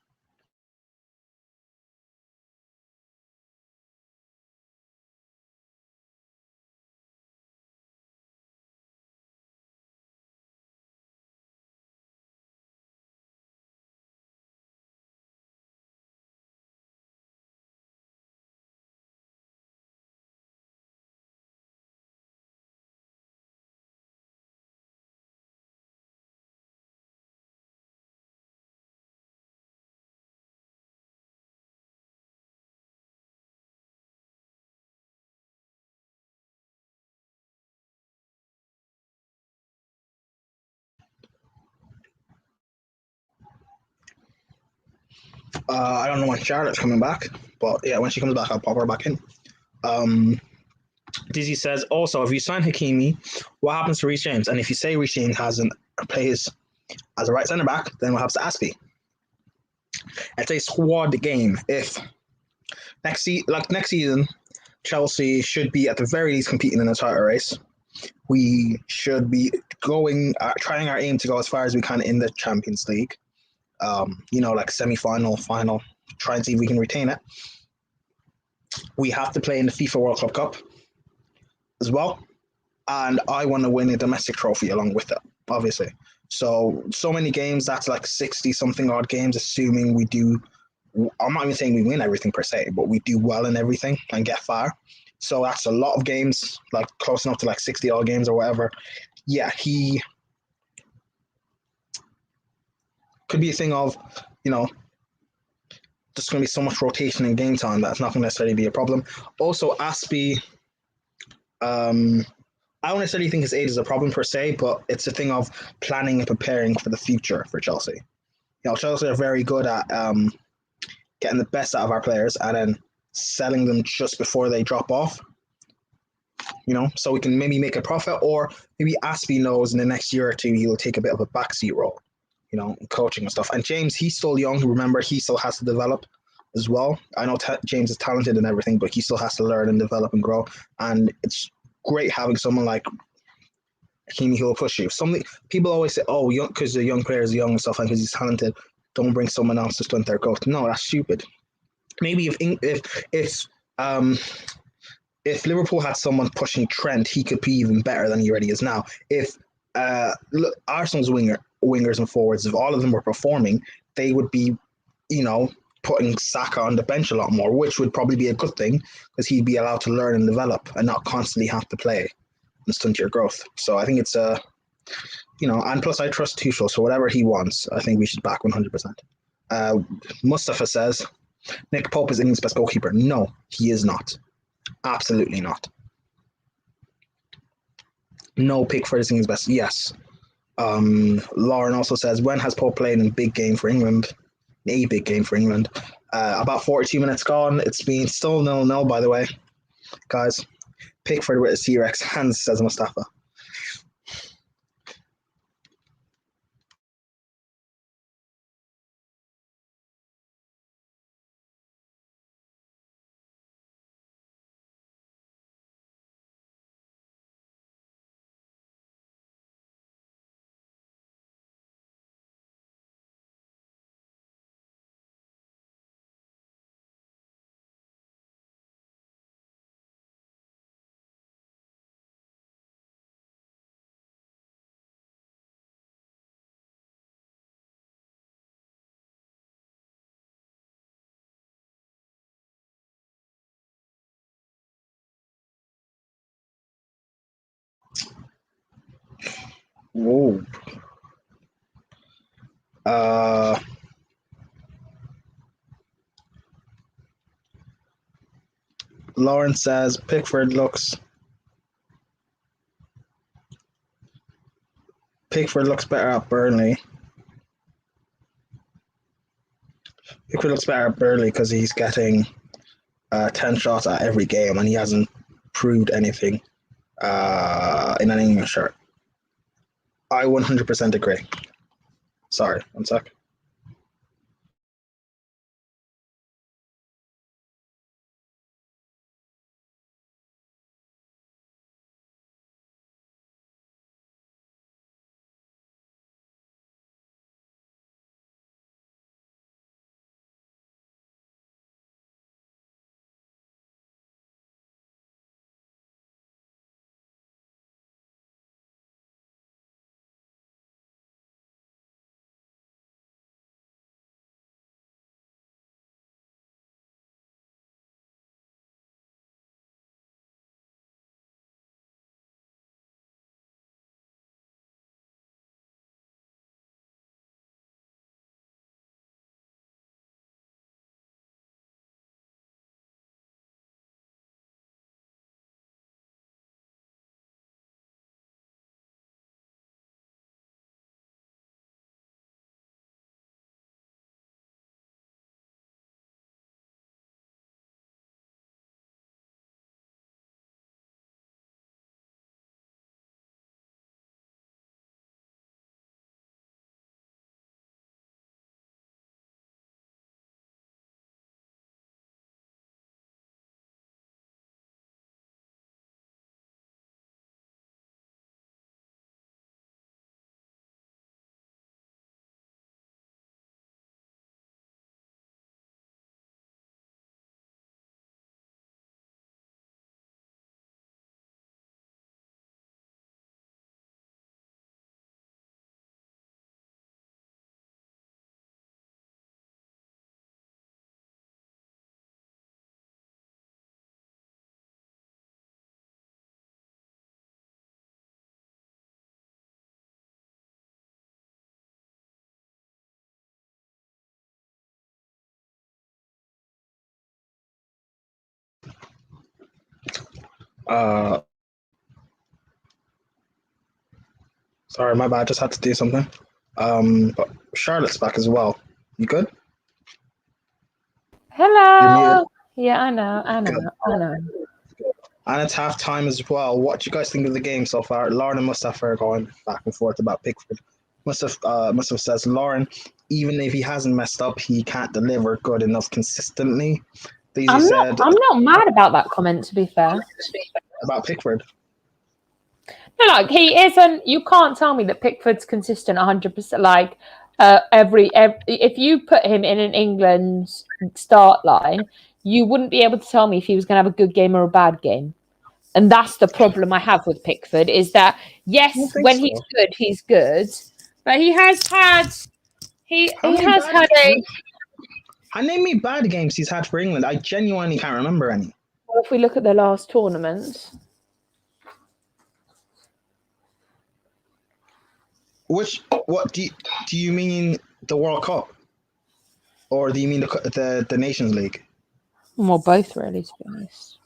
I don't know when Charlotte's coming back, but yeah, when she comes back, I'll pop her back in. Dizzy says, also, if you sign Hakimi, what happens to Reece James? And if you say Reece James plays as a right centre back, then what happens to Aspie? It's a squad game. If next season, Chelsea should be at the very least competing in the title race. We should be trying our aim to go as far as we can in the Champions League. Like semi-final, final, try and see if we can retain it. We have to play in the FIFA World Cup as well. And I want to win a domestic trophy along with it, obviously. So many games, that's like 60-something odd games, assuming we do. I'm not even saying we win everything per se, but we do well in everything and get far. So that's a lot of games, like close enough to like 60 odd games or whatever. Yeah, he could be a thing of, there's going to be so much rotation in game time that's not going to necessarily be a problem. Also, Aspie, I don't necessarily think his age is a problem per se, but it's a thing of planning and preparing for the future for Chelsea. Chelsea are very good at getting the best out of our players and then selling them just before they drop off. So we can maybe make a profit, or maybe Aspie knows in the next year or two he will take a bit of a backseat role, coaching and stuff. And James, he's still young. Remember, he still has to develop as well. I know James is talented and everything, but he still has to learn and develop and grow. And it's great having someone like Hakimi who will push you. People always say, because the young players are young and stuff, and because he's talented, don't bring someone else to stunt their growth. No, that's stupid. Maybe if Liverpool had someone pushing Trent, he could be even better than he already is now. If Arsenal's wingers and forwards, if all of them were performing, they would be, putting Saka on the bench a lot more, which would probably be a good thing because he'd be allowed to learn and develop and not constantly have to play and stunt your growth. So I think it's and plus I trust Tuchel, so whatever he wants, I think we should back 100%. Mustafa says, Nick Pope is England's best goalkeeper. No, he is not. Absolutely not. No, Pickford is England's best. Yes. Lauren also says, when has Pope played in a big game for England? A big game for England. About 42 minutes gone. It's been still 0-0, by the way. Guys, Pickford with a T-Rex hands, says Mustafa. Whoa. Lauren says Pickford looks better at Burnley. Pickford looks better at Burnley because he's getting 10 shots at every game and he hasn't proved anything in an England shirt. I 100% agree. Sorry, one sec. Sorry, my bad. Just had to do something. But Charlotte's back as well. You good? Hello. Yeah, I know. And it's half time as well. What do you guys think of the game so far? Lauren must have her going back and forth about Pickford. Must have says Lauren, even if he hasn't messed up, he can't deliver good enough consistently. I'm not mad about that comment, to be fair. About Pickford. No, like he isn't. You can't tell me that Pickford's consistent 100%. Like every if you put him in an England start line, you wouldn't be able to tell me if he was going to have a good game or a bad game. And that's the problem I have with Pickford is that yes, when he's good, but he has had Name me bad games he's had for England. I genuinely can't remember any. Well, if we look at the last tournaments. What do you mean the World Cup, or do you mean the Nations League? Well, both really, to be honest.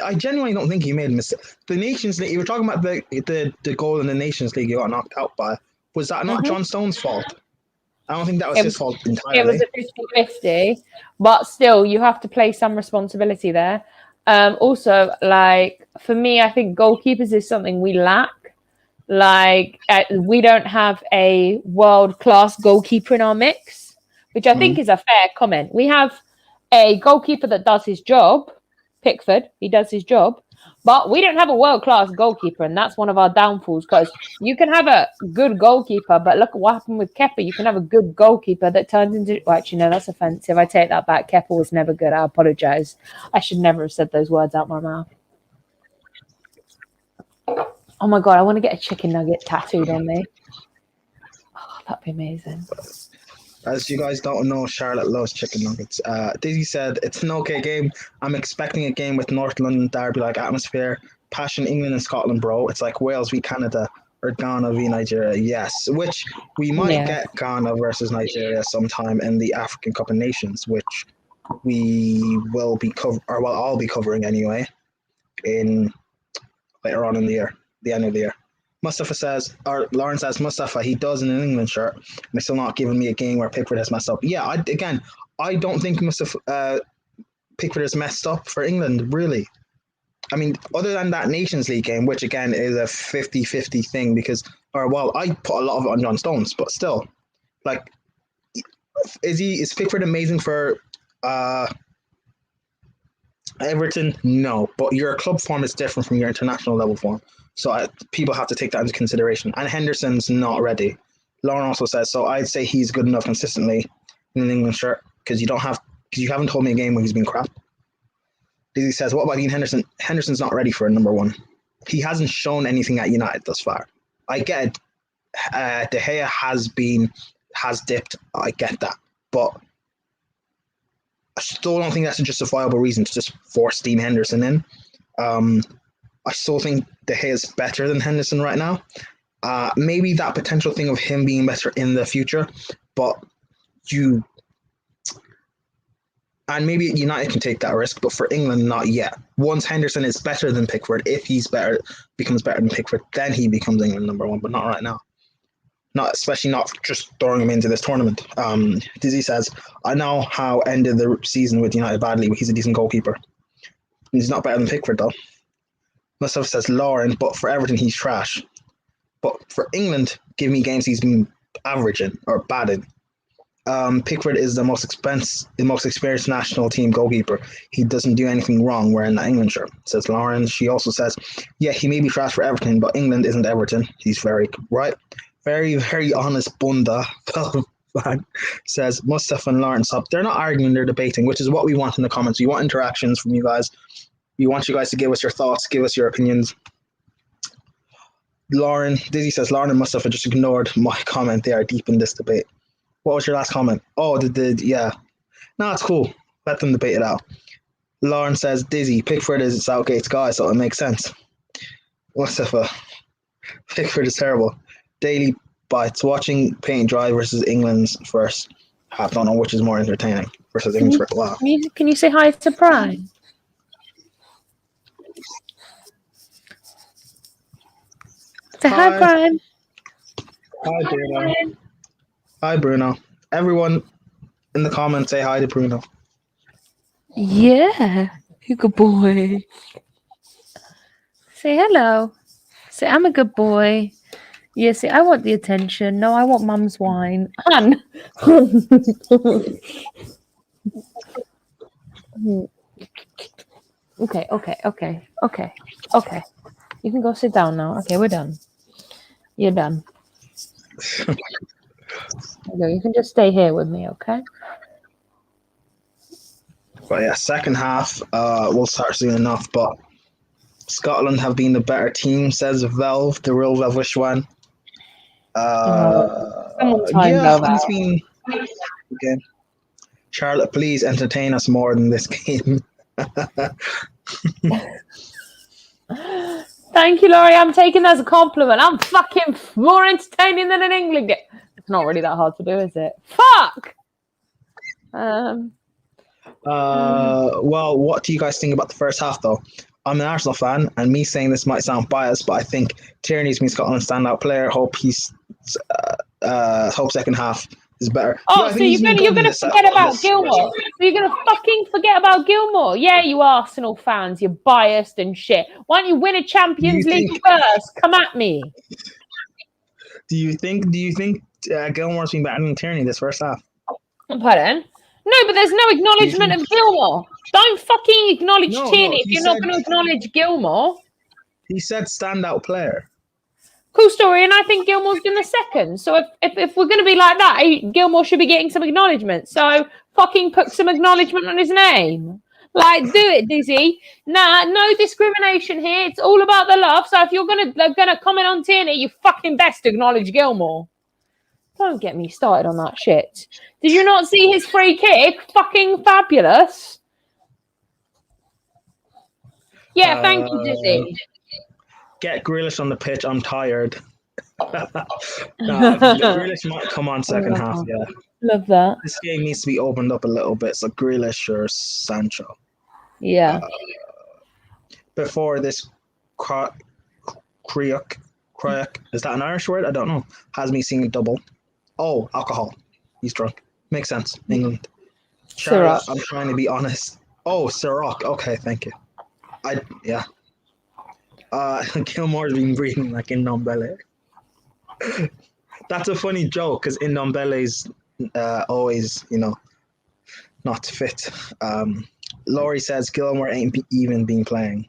I genuinely don't think he made a mistake. The Nations League. You were talking about the goal in the Nations League. You got knocked out by. Was that not John Stone's fault? I don't think that was his fault entirely. It was a 50-50, but still, you have to play some responsibility there. Also, like for me, I think goalkeepers is something we lack. Like we don't have a world-class goalkeeper in our mix, which I think is a fair comment. We have a goalkeeper that does his job, Pickford. He does his job, but we don't have a world-class goalkeeper, and that's one of our downfalls. Because you can have a good goalkeeper, but look at what happened with Kepa. You can have a good goalkeeper that turns into. Well, actually, no, that's offensive. I take that back. Kepa was never good. I apologize. I should never have said those words out my mouth. Oh my God, I want to get a chicken nugget tattooed on me. Oh, that'd be amazing. As you guys don't know, Charlotte loves chicken nuggets. Dizzy said, it's an okay game. I'm expecting a game with North London derby-like atmosphere. Passion England and Scotland, bro. It's like Wales v Canada. or Ghana v Nigeria? Yes, which we might Yeah. get Ghana versus Nigeria sometime in the African Cup of Nations, which we will be I'll be covering anyway in later on in the year, the end of the year. Mustafa says, or Lauren says, Mustafa, he does in an England shirt, and he's still not giving me a game where Pickford has messed up. Yeah, I don't think Mustafa Pickford has messed up for England, really. I mean, other than that Nations League game, which again is a 50-50 thing because, I put a lot of it on John Stones, but still, like, is Pickford amazing for Everton? No, but your club form is different from your international level form. So people have to take that into consideration. And Henderson's not ready. Lauren also says, so I'd say he's good enough consistently in an England shirt because you haven't told me a game where he's been crap. Dizzy says, what about Ian Henderson? Henderson's not ready for a number one. He hasn't shown anything at United thus far. I get it. De Gea has dipped. I get that. But I still don't think that's a justifiable reason to just force Dean Henderson in. I still think De Gea is better than Henderson right now. Maybe that potential thing of him being better in the future, but and maybe United can take that risk, but for England, not yet. Once Henderson is better than Pickford, if he's becomes better than Pickford, then he becomes England number one, but not right now. Especially not just throwing him into this tournament. Dizzy says, I know how ended the season with United badly, but he's a decent goalkeeper. He's not better than Pickford, though. Mustafa says, Lauren, but for Everton, he's trash. But for England, give me games he's been average in or bad in. Pickford is the most experienced national team goalkeeper. He doesn't do anything wrong wearing that England shirt, says Lauren. She also says, yeah, he may be trash for Everton, but England isn't Everton. He's very right. Very, very honest Bunda fan says Mustafa and Lauren stop. They're not arguing, they're debating, which is what we want in the comments. We want interactions from you guys. We want you guys to give us your thoughts, give us your opinions. Dizzy says, Lauren and Mustafa just ignored my comment. They are deep in this debate. What was your last comment? Oh, yeah. No, it's cool. Let them debate it out. Lauren says, Dizzy, Pickford is Southgate's guy, so it makes sense. Mustafa, Pickford is terrible. Daily bites. Watching paint dry versus England's first half. Don't know which is more entertaining versus England's first. Wow. Can you say hi to Prime? Say hi, Prime. Hi, Bruno. Hi, Bruno. Everyone in the comments say hi to Bruno. Yeah, you good boy. Say hello. Say I'm a good boy. Yeah, see, I want the attention. No, I want mum's wine. Han. Okay. You can go sit down now. Okay, we're done. You're done. Okay, you can just stay here with me, okay? But yeah, second half, we'll start soon enough. But Scotland have been the better team, says Velv, the real Velvishwan. He's been okay. Charlotte, please entertain us more than this game. Thank you, Laurie. I'm taking that as a compliment. I'm fucking more entertaining than an England game. It's not really that hard to do, is it? Fuck! Well, what do you guys think about the first half, though? I'm an Arsenal fan, and me saying this might sound biased, but I think Tierney's been Scotland's standout player. Hope second half is better. Oh, yeah, so you're gonna forget about Gilmore? So you're gonna fucking forget about Gilmore? Yeah, you Arsenal fans, you're biased and shit. Why don't you win a Champions League first? Come at me. Do you think Gilmore's been better than Tierney this first half? Pardon? No, but there's no acknowledgement of Gilmore. Don't fucking acknowledge Tierney if you're not going to acknowledge Gilmore. He said standout player. Cool story, and I think Gilmore's been the second. So if we're going to be like that, Gilmore should be getting some acknowledgement. So fucking put some acknowledgement on his name. Like, do it, Dizzy. Nah, no discrimination here. It's all about the love. So if you're gonna comment on Tierney, you fucking best acknowledge Gilmore. Don't get me started on that shit. Did you not see his free kick? Fucking fabulous. Yeah, thank you, Dizzy. Get Grealish on the pitch. I'm tired. Grealish might come on second love half. that. Yeah, Love that. this game needs to be opened up a little bit. So Grealish or Sancho. Yeah. Before this, Kryuk, is that an Irish word? I don't know. Has me seeing a double. Oh, alcohol. He's drunk. Makes sense. England. Charlotte, Ciroc. I'm trying to be honest. Oh, Ciroc. Okay, thank you. Yeah. Gilmore's been breathing like in Ndombele. That's a funny joke because in Ndombele's always, not fit. Laurie says Gilmore ain't even been playing.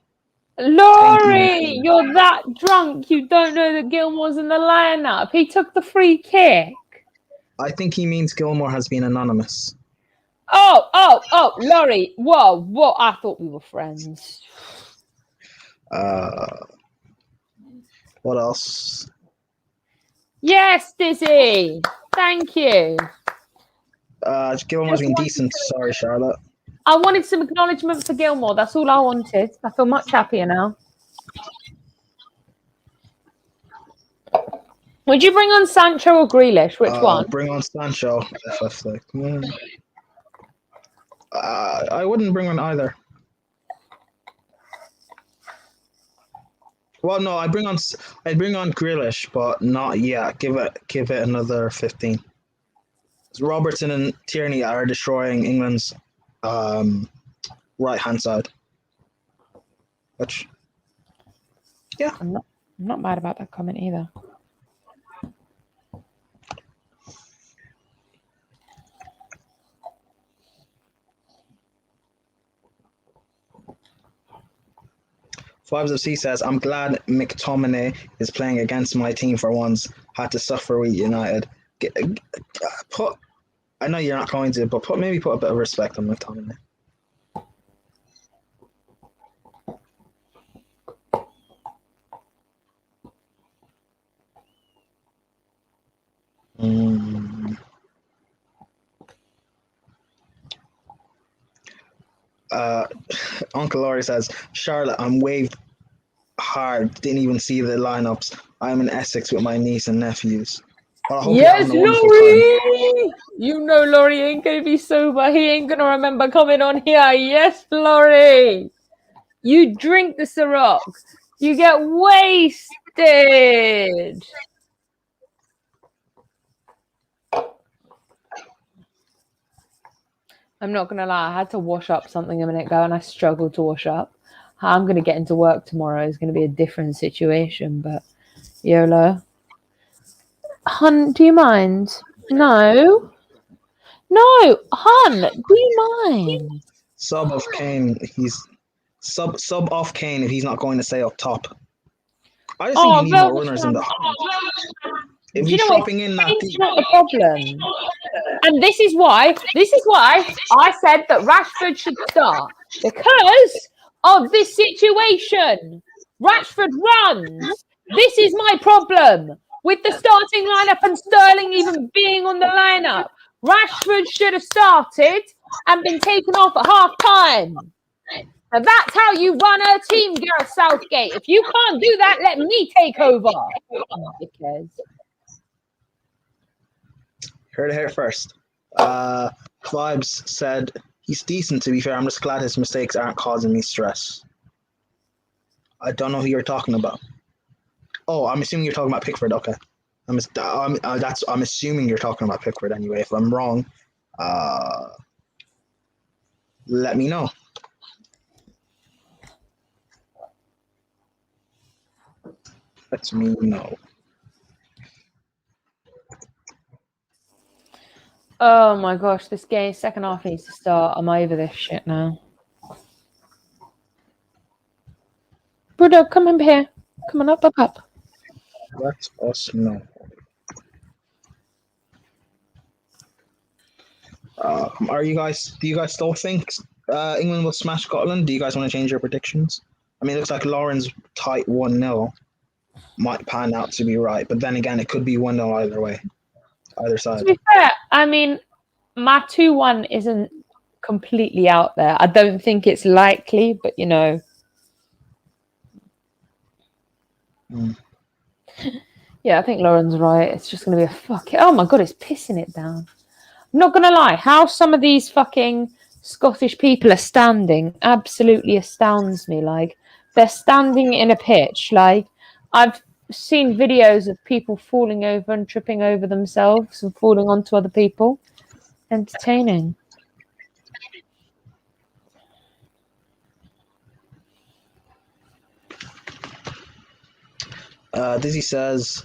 Laurie, you're that drunk. You don't know that Gilmore's in the lineup. He took the free kick. I think he means Gilmore has been anonymous. Oh, Laurie. Whoa. I thought we were friends. What else? Yes, Dizzy. Thank you. Gilmore's been decent. Sorry, Charlotte. I wanted some acknowledgement for Gilmore. That's all I wanted. I feel much happier now. Would you bring on Sancho or Grealish? Which one? Bring on Sancho. I wouldn't bring on either. Well, no, I'd bring on Grealish, but not yet. Give it another 15. Robertson and Tierney are destroying England's right hand side. Which, yeah, I'm not mad about that comment either. Vibes of C says, I'm glad McTominay is playing against my team for once. Had to suffer with United. I know you're not going to, but maybe put a bit of respect on McTominay. Uncle Laurie says, Charlotte, I'm waved hard. Didn't even see the lineups. I'm in Essex with my niece and nephews. Well, I hope Yes, you're having a wonderful Laurie! You know Laurie ain't going to be sober. He ain't going to remember coming on here. Yes, Laurie! You drink the Ciroc. You get wasted. I'm not going to lie. I had to wash up something a minute ago and I struggled to wash up. How I'm going to get into work tomorrow is going to be a different situation, but YOLO. Hun, do you mind? No. Hun, do you mind? Sub off Kane. He's sub off Kane if he's not going to stay up top. I just think you need more runners in the hunt. If he's dropping in that deep, not the problem. And this is why I said that Rashford should start because of this situation. Rashford runs. This is my problem with the starting lineup and Sterling even being on the lineup. Rashford should have started and been taken off at half time. And that's how you run a team, Gareth Southgate. If you can't do that, let me take over. Because heard it here first. Vibes said he's decent, to be fair. I'm just glad his mistakes aren't causing me stress. I don't know who you're talking about. Oh, I'm assuming you're talking about Pickford. Okay. I'm assuming you're talking about Pickford anyway. If I'm wrong, let me know. Let me know. oh my gosh, this game second half needs to start. I'm over this shit now. Bruno, come in here. Come on up. Let us know. Do you guys still think England will smash Scotland? Do you guys want to change your predictions? I mean, it looks like Lauren's tight 1-0 might pan out to be right, but then again, it could be 1-0 either way, either side. To be fair, I mean, my 2-1 isn't completely out there. I don't think it's likely, but you know. Yeah, I think Lauren's right. It's just going to be a fucking... Oh my God, it's pissing it down. I'm not going to lie. How some of these fucking Scottish people are standing absolutely astounds me. Like, they're standing in a pitch. Like, I've seen videos of people falling over and tripping over themselves and falling onto other people. Entertaining. Dizzy says,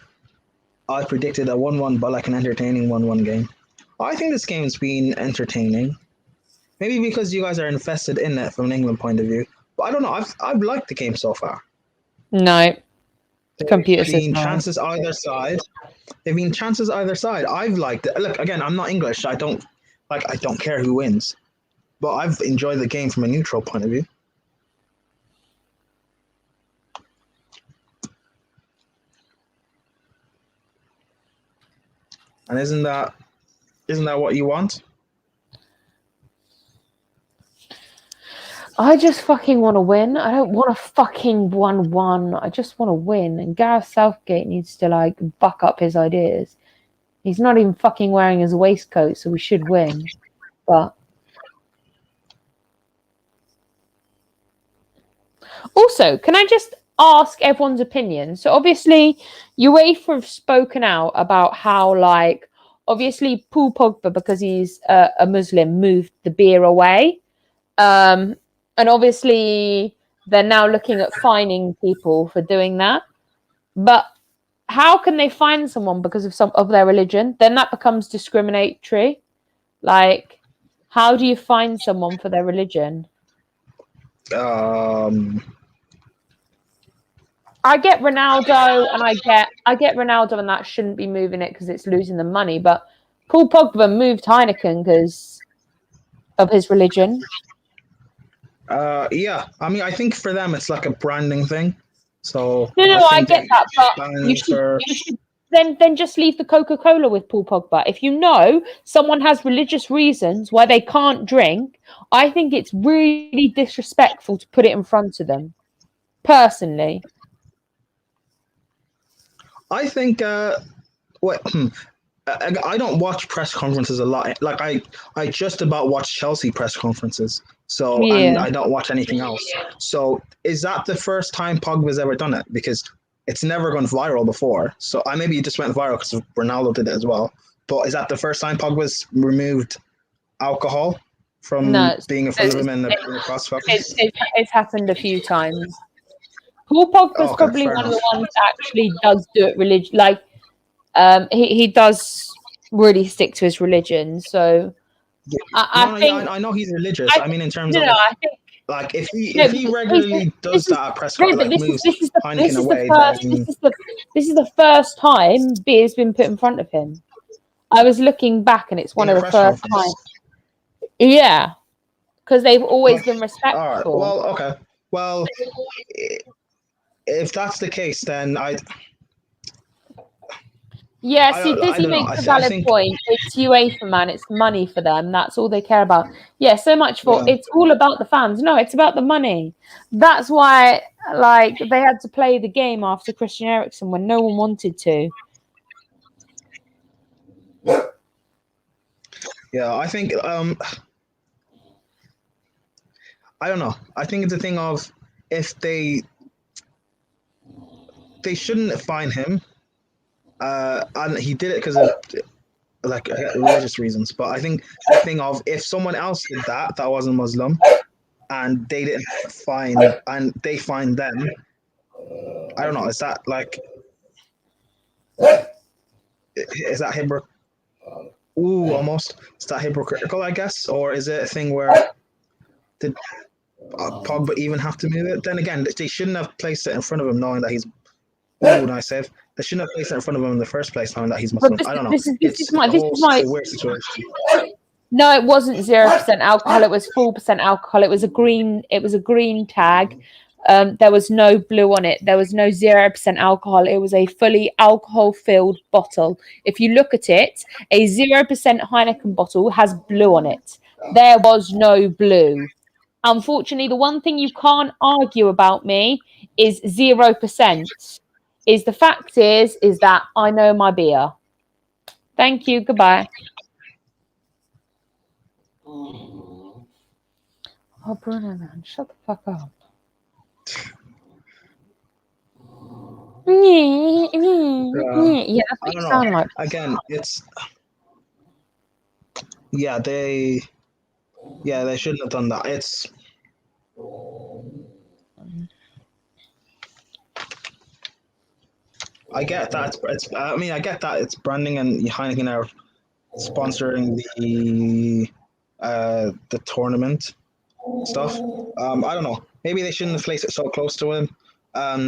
I predicted a 1-1, but like an entertaining 1-1 game. I think this game's been entertaining. Maybe because you guys are invested in it from an England point of view. But I don't know. I've liked the game so far. No. Computer There've been says no. chances either side. There've been chances either side. I've liked it. Look, again, I'm not English. I don't care who wins. But I've enjoyed the game from a neutral point of view. And isn't that what you want? I just fucking want to win. I don't want a fucking 1-1. I just want to win. And Gareth Southgate needs to, like, buck up his ideas. He's not even fucking wearing his waistcoat, so we should win. But... Also, can I just ask everyone's opinion? So, obviously, UEFA have spoken out about how, like, obviously, Paul Pogba, because he's a Muslim, moved the beer away. And obviously, they're now looking at fining people for doing that. But how can they fine someone because of their religion? Then that becomes discriminatory. Like, how do you fine someone for their religion? I get Ronaldo, and I get Ronaldo, and that shouldn't be moving it because it's losing the money. But Paul Pogba moved Heineken because of his religion. Yeah. I mean, I think for them it's like a branding thing. So No, I get that, but you should then just leave the Coca-Cola with Paul Pogba. If you know someone has religious reasons why they can't drink, I think it's really disrespectful to put it in front of them. Personally, I think I don't watch press conferences a lot. Like I just about watch Chelsea press conferences. So and I don't watch anything else. So is that the first time Pogba's ever done it? Because it's never gone viral before. So maybe it just went viral because Ronaldo did it as well. But is that the first time Pogba's removed alcohol from being in front of him in the crossfire? It's happened a few times. Paul Pogba's probably one of the ones that actually does do it religion. Like, he does really stick to his religion. So I think I know he's religious. I mean, in terms of I think like if he regularly does that at press conference, like moves Heineken away. This is the first time beer's been put in front of him. I was looking back, and it's one of the first times. Yeah, because they've always been respectful. All right. Well, okay. Well, if that's the case, then Yeah, see, Dizzy makes a valid point. It's UEFA, man. It's money for them. That's all they care about. Yeah, so much for... Yeah. It's all about the fans. No, it's about the money. That's why, like, they had to play the game after Christian Eriksen when no one wanted to. Yeah, I think... I don't know. I think it's a thing of if they shouldn't fine him. And he did it because of like religious reasons. But I think the thing of if someone else did that wasn't Muslim, and they didn't fine, and they fined them, I don't know. Is that like? Is that hypocritical? Almost. Is that hypocritical? I guess, or is it a thing where did Pogba even have to move it? Then again, they shouldn't have placed it in front of him, knowing that he's. Nice save. They shouldn't have placed it in front of him in the first place, knowing that he's Muslim. I don't know. This is my weird situation. No, it wasn't 0% alcohol. It was 4% alcohol. It was a green tag. There was no blue on it. There was no 0% alcohol. It was a fully alcohol-filled bottle. If you look at it, a 0% Heineken bottle has blue on it. There was no blue. Unfortunately, the one thing you can't argue about me is 0%. is the fact is that I know my beer. Thank you. Goodbye. Oh, Bruno, man, shut the fuck up. Yeah, that's what you sound like. Again, it's they shouldn't have done that. It's I get that I get that it's branding and Heineken are sponsoring the tournament stuff. I don't know. Maybe they shouldn't have placed it so close to him. I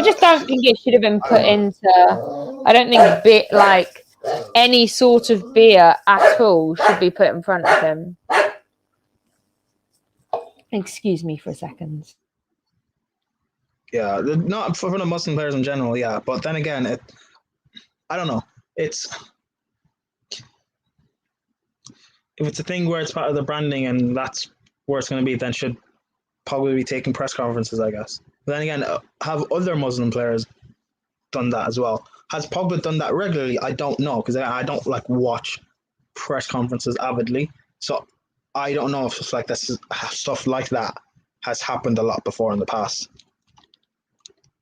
just don't think it should have been put into. I don't think like any sort of beer at all should be put in front of him. Excuse me for a second. Yeah, not for the Muslim players in general. Yeah, but then again, I don't know. If it's a thing where it's part of the branding and that's where it's going to be, then should probably be taking press conferences, I guess. But then again, have other Muslim players done that as well? Has Pogba done that regularly? I don't know, because I don't like watch press conferences avidly, so I don't know if it's like this stuff like that has happened a lot before in the past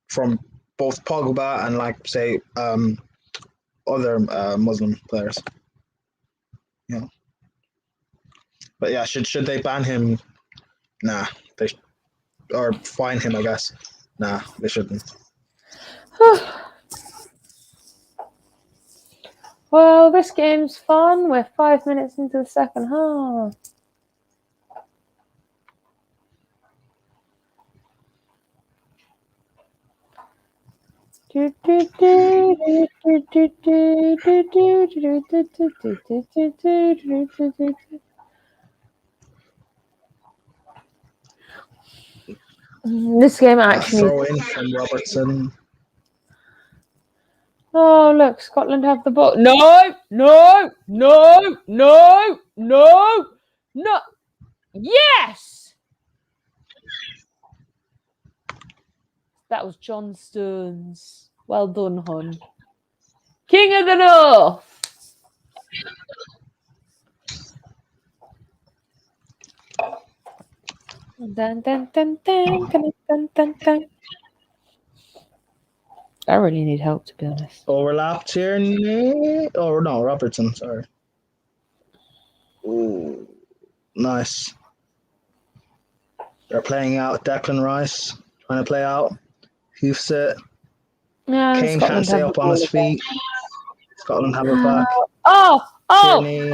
from both Pogba and like say other Muslim players. You know. But yeah, should they ban him? Nah, or fine him, I guess. Nah, they shouldn't. Well, this game's fun. We're 5 minutes into the second half. This game actually. Throw in from Robertson. Oh, look, Scotland have the ball. No. Yes! That was John Stones. Well done, hon. King of the North. Dun, dun, dun, dun, dun, dun, dun, dun. I really need help, to be honest. Overlap Tierney. Oh no, Robertson. Sorry. Ooh, nice. They're playing out Declan Rice, trying to play out. Hoofset. Yeah, Kane can't stay up on his feet. Scotland have it back. Tierney.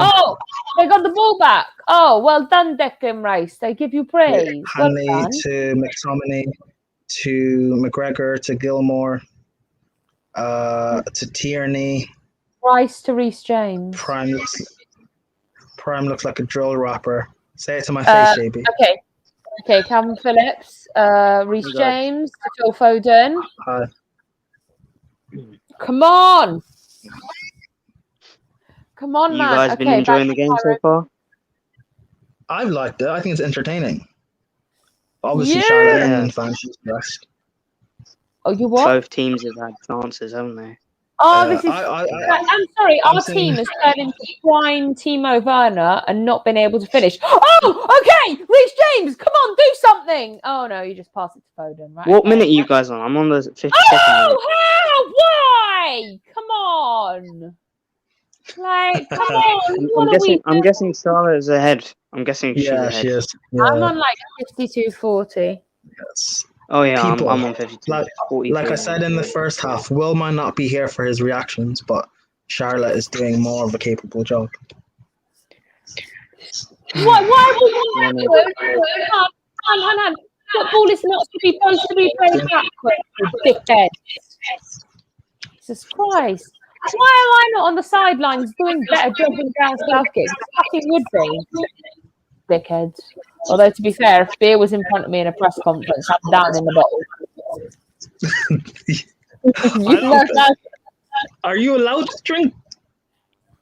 They got the ball back. Oh, well done, Declan Rice. They give you praise. Hanley well to McTominay, to McGregor, to Gilmore, to Tierney. Rice to Reece James. Prime looks like a drill rapper. Say it to my face, JB. Okay, Calvin Phillips, Reece James, Phil Foden. Hi. Come on, man. You guys been enjoying the game so far? I've liked it. I think it's entertaining. Obviously, Charlotte England fans is best. Oh, you what? Both teams have had chances, haven't they? Oh, this is. I'm sorry. Our team has turned into prime Timo Werner and not been able to finish. Oh, okay. Reece James, come on, do something. Oh no, you just pass it to Foden, right? What minute are you guys on? I'm on the 52nd minute. Oh, why? Come on. Like, come on. I'm guessing Charlotte is ahead. I'm guessing she's ahead. She is. Yeah. I'm on like 52-40. Yes. Oh yeah, I'm on 52. Like I said in the first half, Will might not be here for his reactions, but Charlotte is doing more of a capable job. Why would you backwards? Football is not supposed to be played backwards, you dickhead. Jesus Christ. Why am I not on the sidelines doing better job than Gareth Southgate? I fucking would be. Dickheads. Although, to be fair, if beer was in front of me in a press conference, I'm down in the bottle. Are you allowed to drink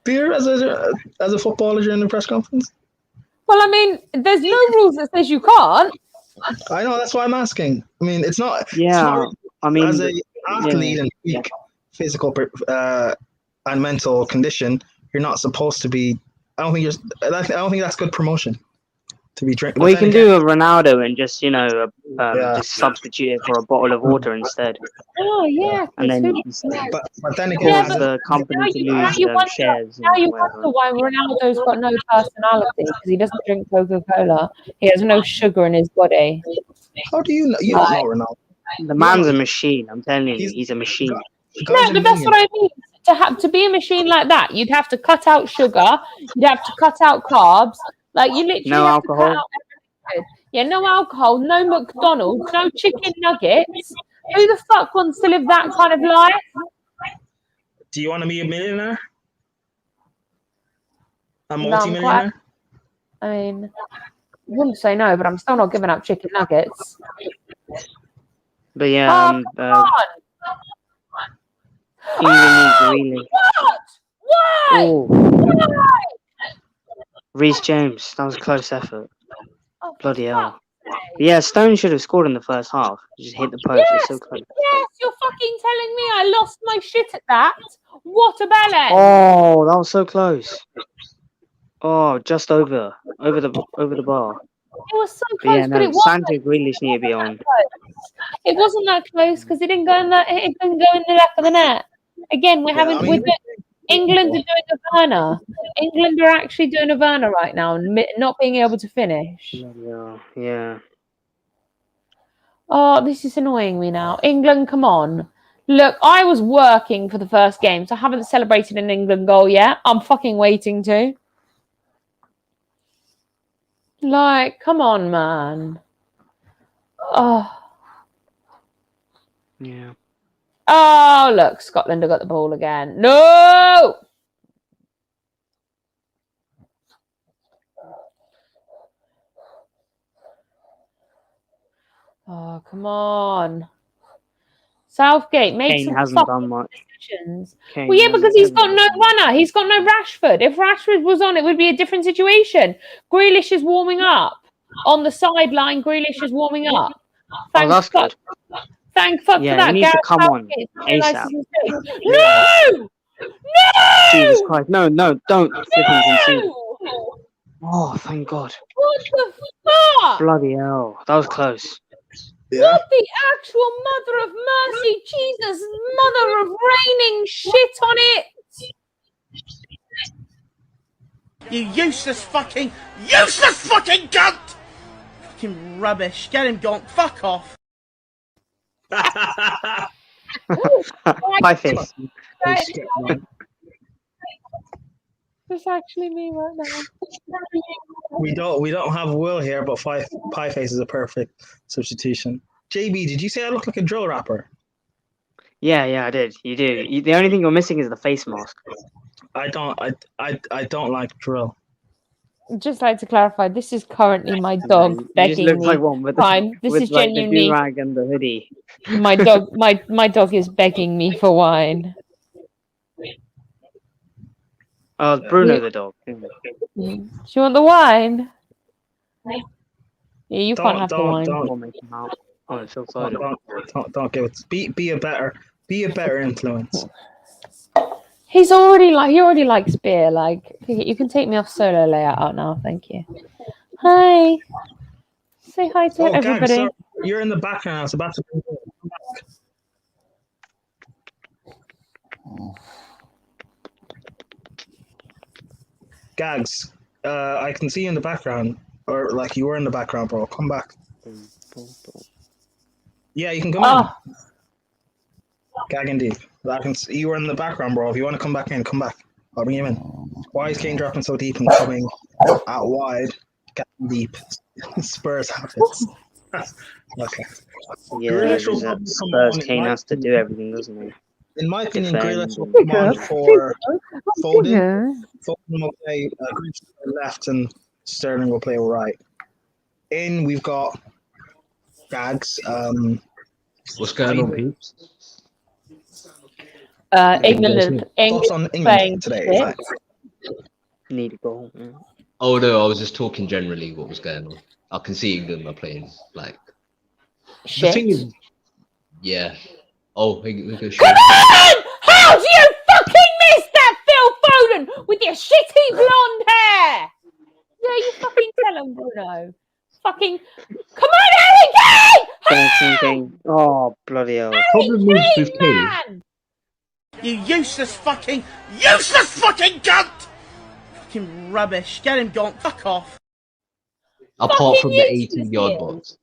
beer as a footballer during the press conference? Well, I mean, there's no rules that says you can't. I know, that's why I'm asking. I mean, it's not. Yeah, I mean, as a athlete and peak physical and mental condition, you're not supposed to be. I don't think that's good promotion to be drinking. well, you can do a Ronaldo and just just substitute it for a bottle of water instead. Oh yeah, And then but then again, cause the company to lose shares. Now you wonder why Ronaldo's got no personality because he doesn't drink Coca-Cola. He has no sugar in his body. How do you know? You don't know Ronaldo. The man's a machine. I'm telling you, he's a machine. No, but that's what I mean. To be a machine like that, you'd have to cut out sugar. You'd have to cut out carbs. Like you literally no have alcohol. to cut out everything. Yeah, no alcohol, no McDonald's, no chicken nuggets. Who the fuck wants to live that kind of life? Do you want to be a millionaire? A multi-millionaire? I mean, I wouldn't say no, but I'm still not giving up chicken nuggets. But yeah, What? Why? Why? Reece James, that was a close effort. Oh, Bloody hell. Yeah, Stone should have scored in the first half. Just hit the post. It's so close. Yes, you're fucking telling me I lost my shit at that. What a balance! Oh, that was so close. Oh, just over the bar. It was so close, but it wasn't. Sancho Grealish need to be on. It wasn't that close because it didn't go in the back of the net. Again, England are doing a Werner. England are actually doing a Werner right now and not being able to finish. Yeah. Oh, this is annoying me now. England, come on. Look, I was working for the first game, so I haven't celebrated an England goal yet. I'm fucking waiting to. Like, come on, man. Oh. Yeah. Oh, look, Scotland have got the ball again. No! Oh, come on. Southgate, make some hasn't done much. decisions. Well, yeah, because he's got no runner. He's got no Rashford. If Rashford was on, it would be a different situation. Grealish is warming up. On the sideline, Grealish is warming up. That's good. Thank fuck for that. He needs to come on ASAP. No! Jesus Christ. No, don't flipping concede. Oh, thank God. What the fuck? Bloody hell. That was close. Yeah. What the actual mother of mercy, Jesus, mother of raining shit on it. You useless fucking cunt! Fucking rubbish. Get him gone. Fuck off. My face. It's actually me right now. We don't have Will here, but Pie Face is a perfect substitution. JB, did you say I look like a drill rapper? Yeah, I did. You do. The only thing you're missing is the face mask. I don't like drill. Just like to clarify, this is currently my dog begging me. Like one with This is genuinely the do-rag and the hoodie. My dog. My dog is begging me for wine. Oh, Bruno the dog. Do you want the wine? Yeah, you can't have the wine. Don't give it. Be a better influence. He already likes beer. Like, you can take me off solo layout out now. Thank you. Hi. Say hi to everybody. Gang, you're in the background. I was about to come back. Gags, I can see you in the background, or like you were in the background, bro. Come back. Yeah, you can come in. Gag indeed. I can see you were in the background, bro. If you want to come back in, come back. I'll bring you in. Why is Kane dropping so deep and coming out wide? Gagging deep. Spurs habits. Okay. Yeah, Spurs Kane has to do everything, doesn't he? In my opinion, Grealish will come on for Foden. Foden will play Grealish left and Sterling will play right. In we've got Gags. What's going on, peeps? England playing today. Right? Need a goal. Oh no, I was just talking generally what was going on. I can see England are playing like the Shit. thing is, yeah. Oh, we go shoot. Come on! How do you fucking miss that, Phil Foden, with your shitty blonde hair? Yeah, you fucking tell him, Bruno. Fucking, come on, Harry Kane! Kane. Oh, bloody hell. Problem is with Kane, Kane. man! You useless fucking cunt! Fucking rubbish. Get him gone. Fuck off. Apart Fucking from the useless 18-yard you. box.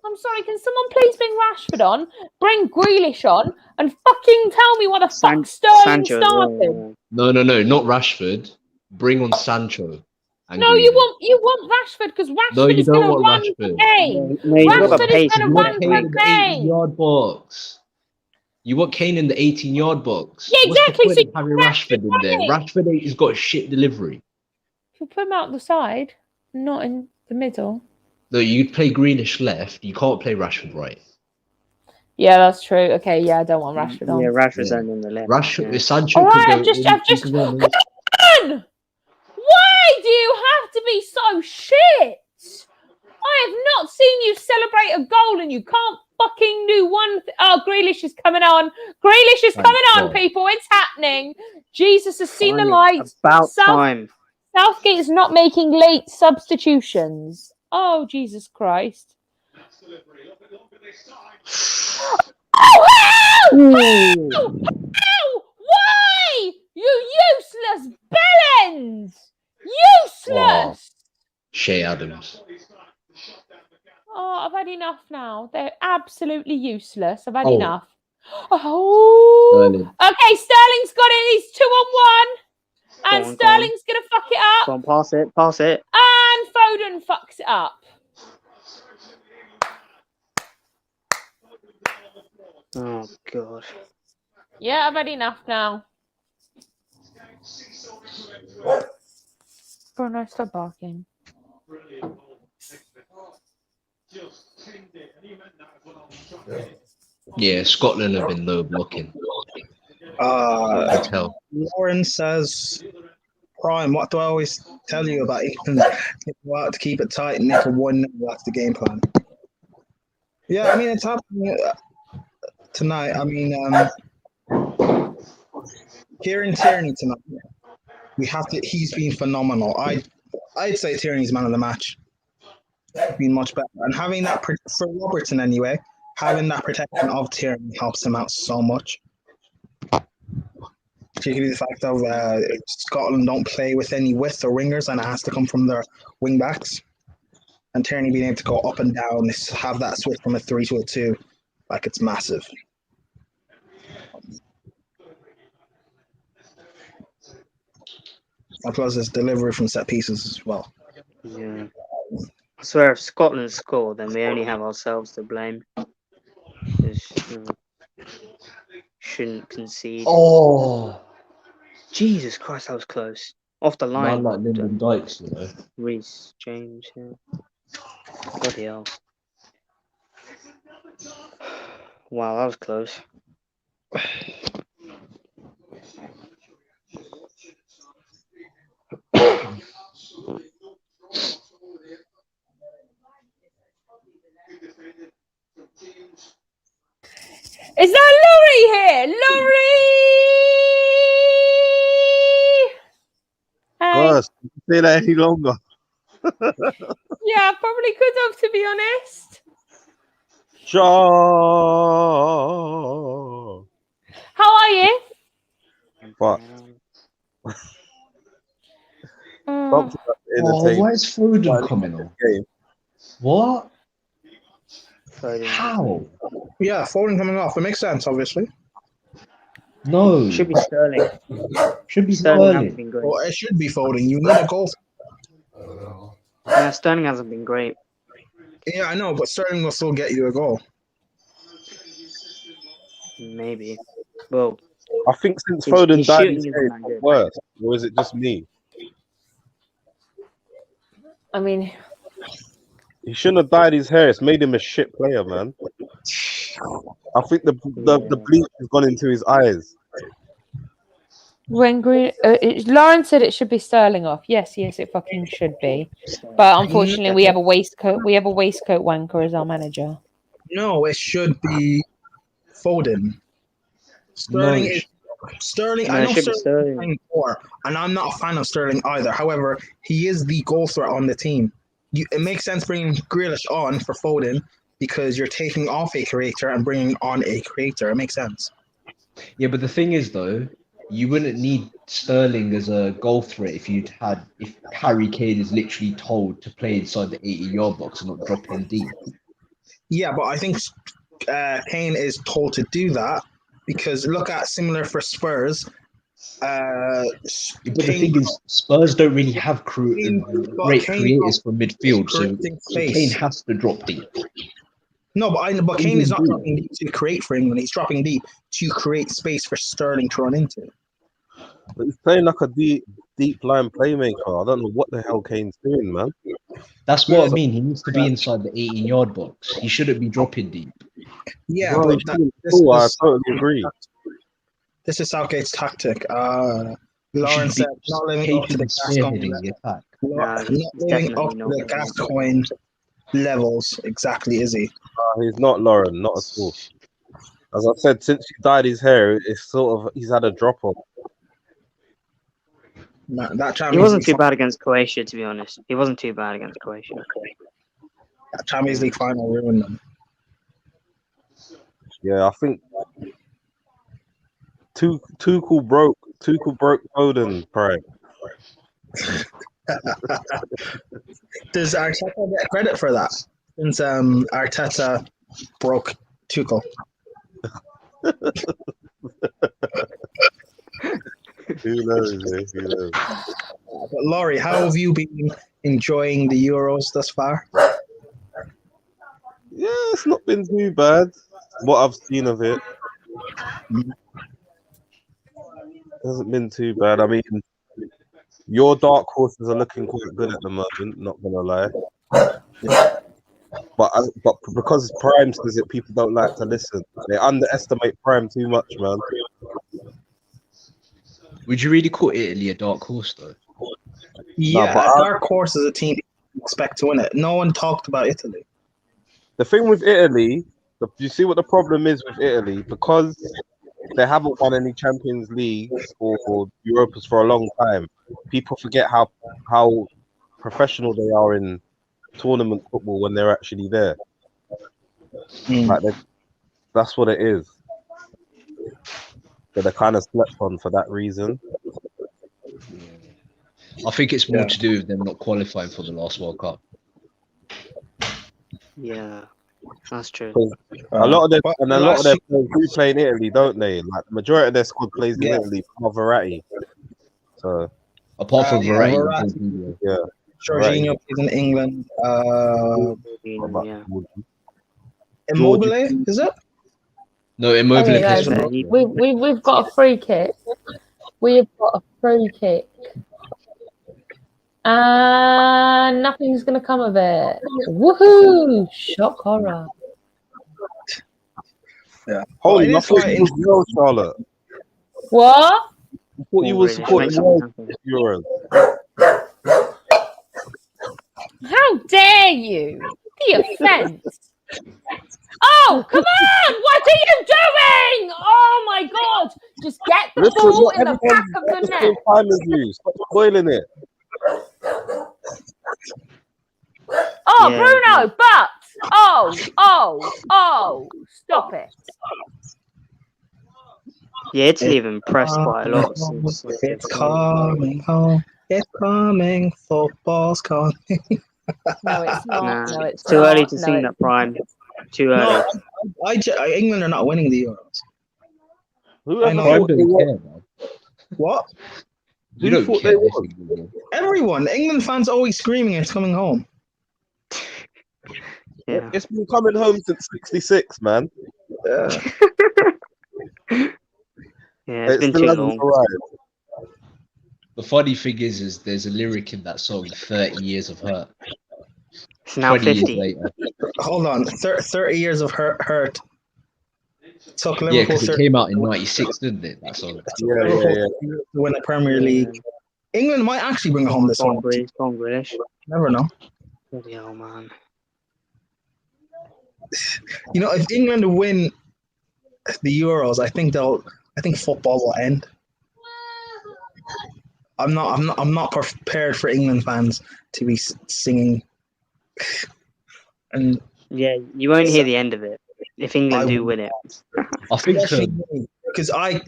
I'm sorry, can someone please bring Rashford on, bring Grealish on, and fucking tell me what the fuck Sterling Sancho. started? No, not Rashford. Bring on Sancho. And No, Grealish. you want Rashford because Rashford No, you is going to don't want run for Rashford. Kane. No, he's got the Rashford is pace. going to You run want Kane in for the Kane. 18-yard box. You want Kane in the 18-yard box. Yeah, exactly. What's the point So of having Rashford in there? Rashford has got shit delivery. You put him out the side, not in the middle. No, you play Grealish left. You can't play Rashford right. Yeah, that's true. Okay, yeah, I don't want Rashford on. Yeah, Rashford's Yeah. only on the left. Rashford, Yeah. Sancho All right, could I've go. just. Come on. Come on! Why do you have to be so shit? I have not seen you celebrate a goal and you can't fucking do one. Oh, Grealish is coming on. Grealish is coming on, people. It's happening. Jesus has seen the light. About time. Southgate is not making late substitutions. Oh, Jesus Christ. Oh, how? How? Why? You useless bellend! Useless! Shea Adams. Oh, I've had enough now. They're absolutely useless. I've had enough. Oh. Sterling. Okay, Sterling's got it. He's 2-on-1. And Go on. Sterling's going to fuck it up. Go on, pass it. And Foden fucks it up. Oh, God. Yeah, I've had enough now. Bruno, stop barking. Yeah, Scotland have been low blocking. I tell. Lauren says, Prime, what do I always tell you about England? Go out to keep it tight and for 1-0, that's the game plan. Yeah, I mean, it's happening tonight. I mean, Kieran Tierney tonight, he's been phenomenal. I'd say Tierney's man of the match. Been much better. And having that, for Robertson anyway, having that protection of Tierney helps him out so much. Particularly the fact of Scotland don't play with any width or wingers and it has to come from their wing backs. And Tierney being able to go up and down, have that switch from a 3 to a 2, like it's massive. And plus his delivery from set pieces as well. Yeah. I swear, if Scotland score, then we only have ourselves to blame. Shouldn't concede. Oh, Jesus Christ, that was close. Off the line. man like Lyndon Dykes, you know. Reece James. Yeah. Bloody hell. Wow, that was close. Is that Laurie here? Laurie! Hey. Gosh, say that any longer. Yeah, probably could have, to be honest. Shaw. How are you? But Oh, why is Foden coming on? What? Foden. How? Yeah, Foden coming off. It makes sense, obviously. No. Should be Sterling. Should be Sterling hasn't Sterling. been great. Well, it should be Foden. You need a goal. Yeah, Sterling hasn't been great. Yeah, I know, but Sterling will still get you a goal. Maybe. Well, I think since his Foden died, shooting his isn't hair that good. got worse. Or is it just me? I mean, He shouldn't have dyed his hair. It's made him a shit player, man. I think the bleach has gone into his eyes. When Green, Lauren said it should be Sterling off. Yes, it fucking should be. But unfortunately, we have a waistcoat. We have a waistcoat wanker as our manager. No, it should be Foden. Sterling No, is Sterling. no, I it know should be Sterling's Sterling. playing poor, and I'm not a fan of Sterling either. However, he is the goal threat on the team. It makes sense bringing Grealish on for Foden because you're taking off a creator and bringing on a creator. It makes sense. Yeah, but the thing is, though, you wouldn't need Sterling as a goal threat if Harry Kane is literally told to play inside the 80-yard box and not drop in deep. Yeah, but I think Kane is told to do that because look at similar for Spurs. But the thing is, Spurs don't really have great creators from midfield, so Kane has to drop deep. No, but Kane is not dropping deep to create for England. He's dropping deep to create space for Sterling to run into. But he's playing like a deep line playmaker. I don't know what the hell Kane's doing, man. That's what I mean. He needs to be inside the 18-yard box. He shouldn't be dropping deep. Yeah, No, but I totally agree. This is Southgate's tactic. Lauren said not living up to the Gascoigne attack. not living up to the Gascoigne levels exactly, is he? He's not, Lauren, not at all. As I said, since he dyed his hair, it's sort of he's had a drop off. He wasn't too bad against Croatia, to be honest. He wasn't too bad against Croatia. That Champions League final ruined them. Yeah, I think Tuchel broke Foden prime. Does Arteta get credit for that? Since Arteta broke Tuchel. Who knows? Who knows? But Laurie, how have you been enjoying the Euros thus far? Yeah, it's not been too bad. What I've seen of it hasn't been too bad. I mean, your dark horses are looking quite good at the moment. Not gonna lie. But because Prime says it, people don't like to listen. They underestimate Prime too much, man. Would you really call Italy a dark horse, though? Yeah, dark horse is a team you expect to win it. No one talked about Italy. The thing with Italy, you see what the problem is with Italy? Because they haven't won any Champions Leagues or Europas for a long time, people forget how professional they are in tournament football when they're actually there. Like that's what it is. So they're kind of slept on for that reason. I think it's more to do with them not qualifying for the last World Cup. Yeah, that's true. A lot of their players do play in Italy, don't they? Like the majority of their squad plays in Italy. Verratti. So apart from Verratti, yeah. Jorginho plays in England. Immobile, is it? No, Immobile. Okay, we've got a free kick. We've got a free kick. And nothing's going to come of it. Woohoo! Shock horror. Yeah. Holy, I thought you was Charlotte. What? I thought you were supporting Euros. How dare you? The offence. Oh, come on! What are you doing? Oh my God! Just get the ball in the back of the net. Stop spoiling it. Oh, yeah, Bruno, but stop it. Yeah, Italy have impressed quite a lot. It's coming home. It's coming. Football's coming. No, it's not. No, it's too early to sing that, Prime. Too early. No, England are not winning the Euros. What? You don't care. Everyone, England fans always screaming it's coming home. Yeah. It's been coming home since '66, man. Yeah, it's been too long. The funny thing is there's a lyric in that song, 30 years of hurt. It's now 50. Hold on, 30 years of hurt. took Yeah, Liverpool because it came out in '96, didn't it? That song. to win the Premier League. England might actually bring it home this one. Go on, British. Never know. Bloody hell, man. You know, if England win the Euros, I think football will end. I'm not prepared for England fans to be singing. And Yeah, you won't hear the end of it if England do win it. I think because I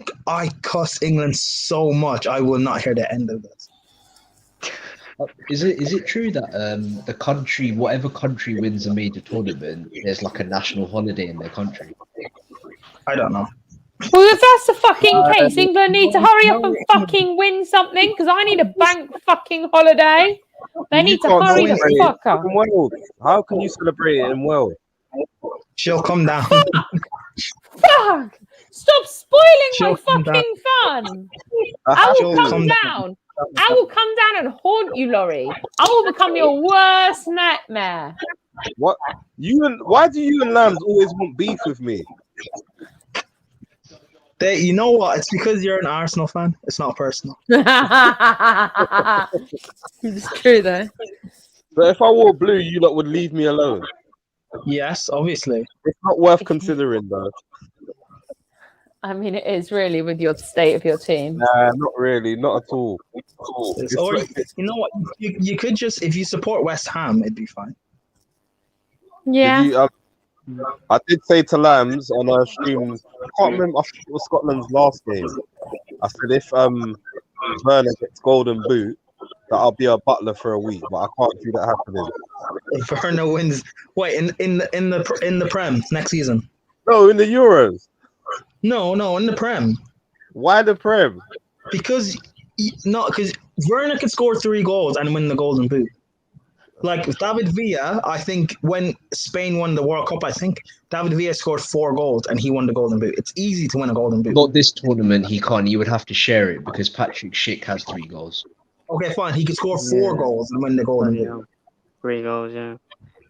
cuss England so much, I will not hear the end of this. is it true that the country, whatever country wins a major tournament, there's like a national holiday in their country? I don't know. Well, if that's the fucking case, England need to hurry up and fucking win something because I need a bank fucking holiday. They need to hurry the fuck up. How can you celebrate it in Wales? She'll come down. Fuck! Stop spoiling She'll my come fucking fun. I will come down. I will come down and haunt you, Laurie. I will become your worst nightmare. What? Why do you and Lambs always want beef with me? You know what? It's because you're an Arsenal fan. It's not personal. It's true, though. But if I wore blue, you lot would leave me alone. Yes, obviously. It's not worth considering, though. I mean, it is really with your state of your team. Nah, not really. Not at all. Or you know what? You could just, if you support West Ham, it'd be fine. Yeah. I did say to Lambs on our stream, I can't remember, I think it was Scotland's last game. I said if Werner gets golden boot, that I'll be a butler for a week, but I can't see that happening. If Werner wins, wait, in the Prem next season? No, in the Euros. No, in the Prem. Why the Prem? Because Werner could score 3 goals and win the golden boot. Like David Villa, I think when Spain won the World Cup, I think David Villa scored 4 goals and he won the golden boot. It's easy to win a golden boot. Not this tournament, he can't. You would have to share it because Patrick Schick has 3 goals. Okay, fine. He could score 4 goals and win the golden boot. 3 goals, yeah.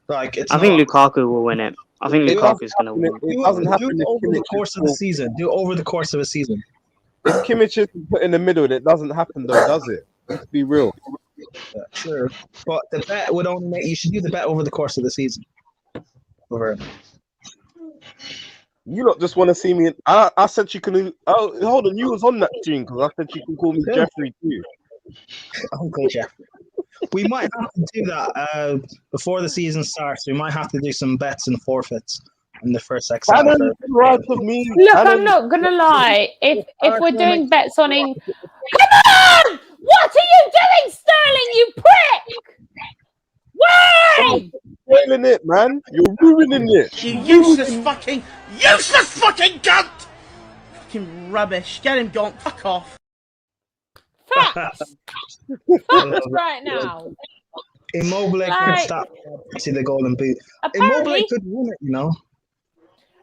Like I think Lukaku will win it. I think Lukaku's going to win. It doesn't happen do over the course of the season. Do over the course of a season. If Kimmich is put in the middle, it doesn't happen though, does it? Let's be real. Yeah, sure. But the bet would only make you should do the bet over the course of the season. Over. You lot just want to see me. I said you can. Oh, hold on. You was on that tune because I said you can call me Jeffrey too. Uncle Jeffrey. We might have to do that before the season starts. We might have to do some bets and forfeits in the first XL. Right of me. Look, I'm not gonna lie. If we're doing bets on come on! What are you doing, Sterling? You prick! Why? You're ruining it, man. You're ruining it. You useless fucking cunt! Fucking rubbish. Get him gone. Fuck off. Facts. Facts right now. Immobile could stop to the golden boot. Apparently, Immobile could win it, you know.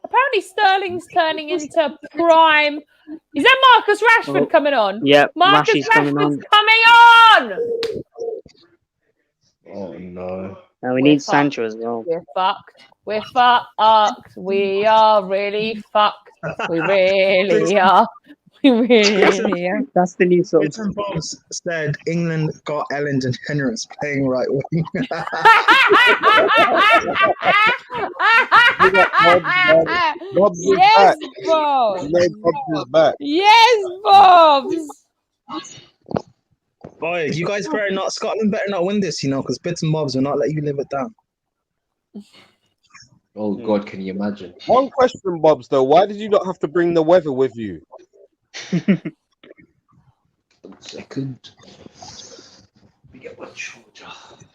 Apparently, Sterling's turning into prime. Is that Marcus Rashford coming on? Yeah, Marcus Rashford's coming on. Oh no. No, we need Sancho as well. We're fucked. We're fucked. We are really fucked. We really are. We really are. That's the new song. Vincent Bobs said England got Ellen DeGeneres playing right wing. Bob's is Yes, back. Bobs. You know Bob's is back. Yes, Bobs. Boy, you guys Scotland better not win this, you know, because Bits and Bobs will not let you live it down. Oh God, can you imagine? One question, Bobs, though. Why did you not have to bring the weather with you? 1 second. Let me get my charger.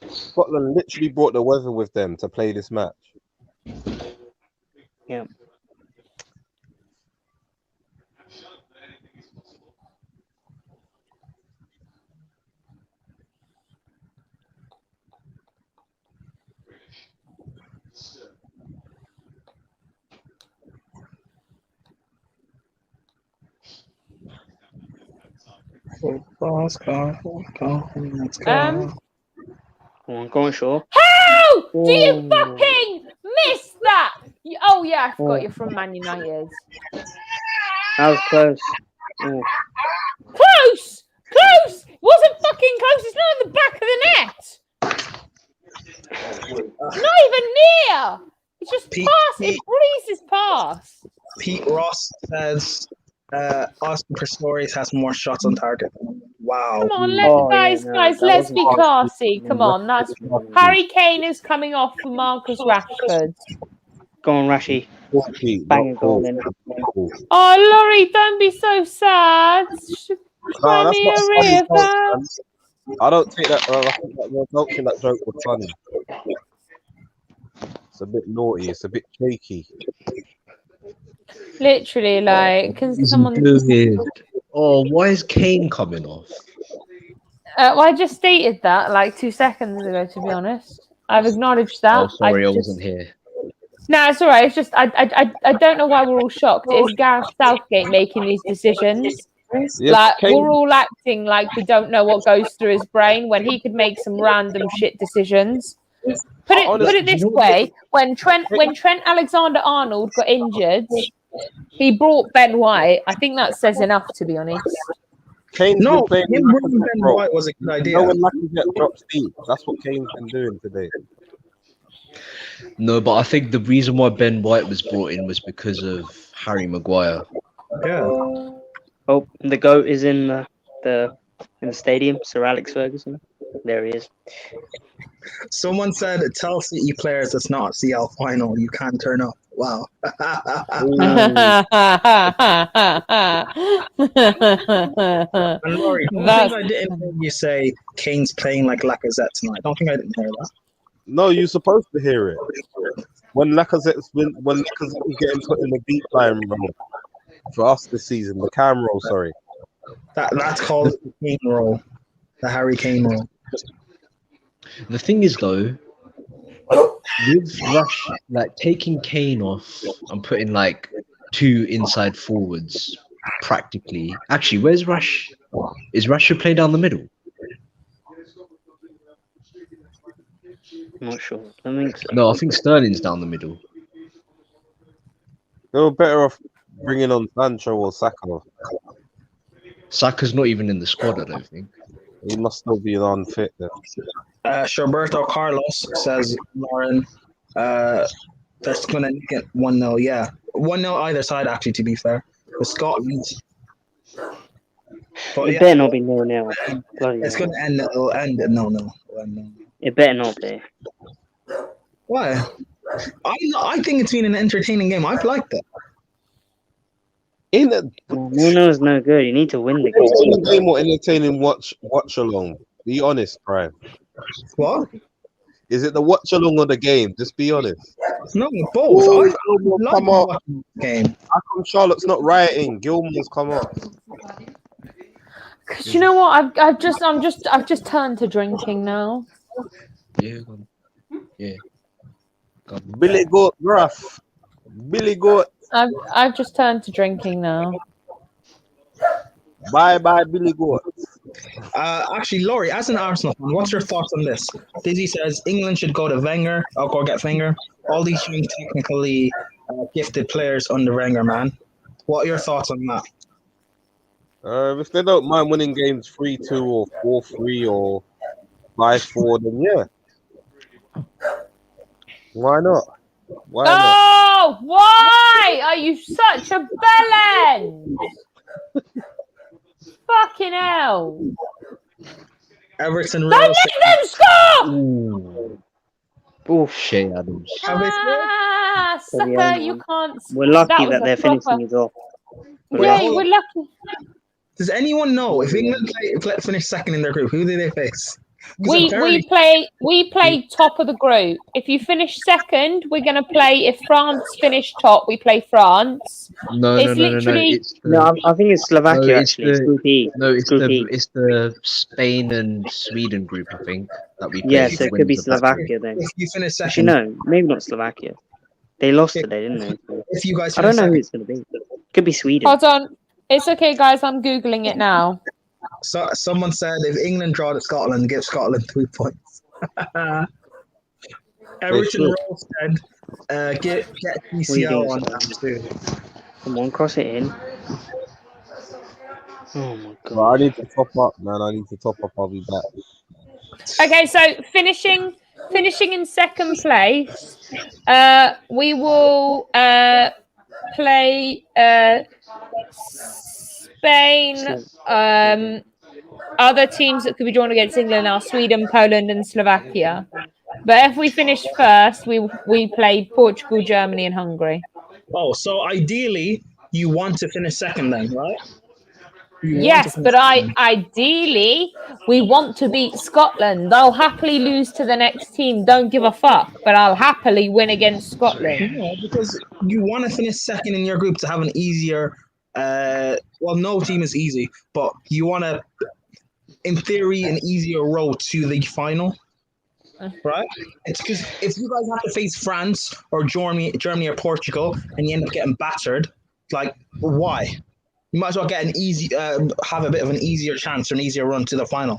Scotland literally brought the weather with them to play this match. Yeah. Let's go. Go on, Shaw. How do you fucking miss that? Oh, yeah, I forgot you're from Man United. That was close. Oh. Close! Close! Wasn't fucking close. It's not in the back of the net. Not even near. It's just pass. It breezes past. Pete Ross says Oscar Pistorius has more shots on target. Wow. Come on, that let's be wasn't classy. Come on, that's Harry Kane is coming off for Marcus Rashford. Go on, Rashi. Bang a goal in. Oh, Laurie, don't be so sad. Cry that's me not a funny joke, river. man. I don't think that. I don't think that joke was funny. It's a bit naughty. It's a bit cheeky. Literally, like, can someone? Oh, why is Kane coming off? Well, I just stated that like 2 seconds ago. To be honest, I've acknowledged that. Oh, sorry, I wasn't here. No, it's all right. It's just I don't know why we're all shocked. It's Gareth Southgate making these decisions. Yeah, Like Kane- we're all acting like we don't know what goes through his brain when he could make some random shit decisions. Put it this way: when Trent Alexander-Arnold got injured, he brought Ben White. I think that says enough, to be honest. Kane's No, been playing him bringing Ben bro. White was a good idea. No one Lacazette drops deep. That's what Kane's been doing today. No, but I think the reason why Ben White was brought in was because of Harry Maguire. Yeah. Oh, the goat is in the stadium. Sir Alex Ferguson. There he is. Someone said, tell City players it's not a CL final. You can't turn up. Wow. And Laurie, don't think I didn't hear you say Kane's playing like Lacazette tonight. Don't think I didn't hear that. No, you're supposed to hear it. When Lacazette was getting put in the deep line role for us this season, the cam roll, sorry. That's called the Kane roll. The Harry Kane roll. The thing is, though, with Rush, like taking Kane off and putting like 2 inside forwards, practically. Actually, where's Rush? Is Rashford playing down the middle? I'm not sure. I think so. No, I think Sterling's down the middle. They were better off bringing on Sancho or Saka. Saka's not even in the squad, I don't think. He must still be unfit then. Roberto Carlos says, Lauren, that's going to get 1-0. Yeah. 1-0 either side, actually, to be fair. For Scotland. But It yeah, better not be 0-0. it's going to end. It'll end at 0-0. It better not be. Why? I think it's been an entertaining game. I've liked it. In a 0-0 is no good. You need to win the entertaining game. game or entertaining watch along. Be honest, Brian. What? Is it the watch along or the game? Just be honest. No, both. Oh, I Gilmore's like come off. watching the game. How come Charlotte's not rioting? Gilmore's come off. Cause you know what? I've just turned to drinking now. Yeah. Billy Goat Gruff. Billy Goat. I've just turned to drinking now. Bye Billy Goat. Actually, Laurie, as an Arsenal fan, what's your thoughts on this? Dizzy says England should go to Wenger. Or go get Wenger. All these young, technically gifted players under Wenger, man. What are your thoughts on that? If they don't mind winning games 3-2 or 4-3 or 5-4, then yeah. Why not? Why not? Oh, why are you such a bellend? Fucking hell! Everton Don't Rose. let them score! Oof. Shea Adams. Sucker, you can't. We're lucky that was a they're proper- finishing it off. Yeah, we're lucky. Does anyone know if England finish second in their group, who do they face? We play top of the group. If you finish second, we're gonna play. If France finish top, we play France. No. It's literally- It's the, No, I think it's Slovakia No, it's actually. It's the- Group E. no, it's Group the E. it's the Spain and Sweden group, I think, that we play. Yeah, so it could be Slovakia then. If you finish Actually, second, no, maybe not Slovakia. They lost today, didn't they? if you guys I don't finish know who second, it's going to be. Could be Sweden. Hold on. It's okay, guys. I'm googling it now. so someone said if England draw to Scotland, give Scotland 3 points. Everton should. Rose said Get What are you UCL doing, on Sterling? that too. Come on, cross it in. Oh my But I god. need to top up, man. I need to top up. I'll be back. Okay, so finishing in second place, we will play Spain. Other teams that could be drawn against England are Sweden, Poland, and Slovakia. But if we finish first, we play Portugal, Germany, and Hungary. Oh, so ideally you want to finish second then, right? Yes, but ideally we want to beat Scotland. I'll happily lose to the next team. Don't give a fuck. But I'll happily win against Scotland. No, because you want to finish second in your group to have an easier. Well, no team is easy, but you want to, in theory, an easier road to the final, right? It's because if you guys have to face France or Germany or Portugal, and you end up getting battered, like why? You might as well get an easy, have a bit of an easier chance or an easier run to the final.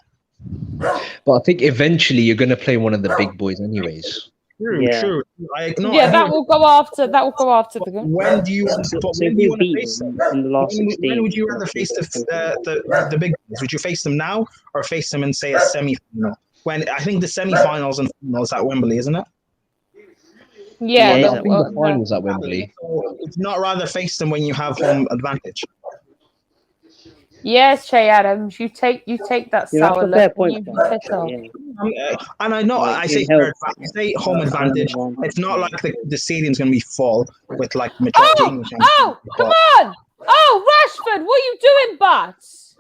But I think eventually you're going to play one of the big boys, anyways. True, Yeah. true. That will go after. That will go after the game. When do you want So to if we face beat them? them in the last 16, When would you rather face the big boys? Would you face them now or face them in, say, a semi-final? When I think the semi-finals and finals at Wembley, isn't it? Yeah, Yeah, I think the finals at Wembley. So it's not rather face them when you have home advantage. yes, Che Adams, you take that You have sour to fair look. point. You piss off. Yeah. And I know Like, I say in health, home advantage. It's not like the stadium's going to be full with like majority Oh, English. oh, come on! Oh, Rashford, what are you doing, Butts?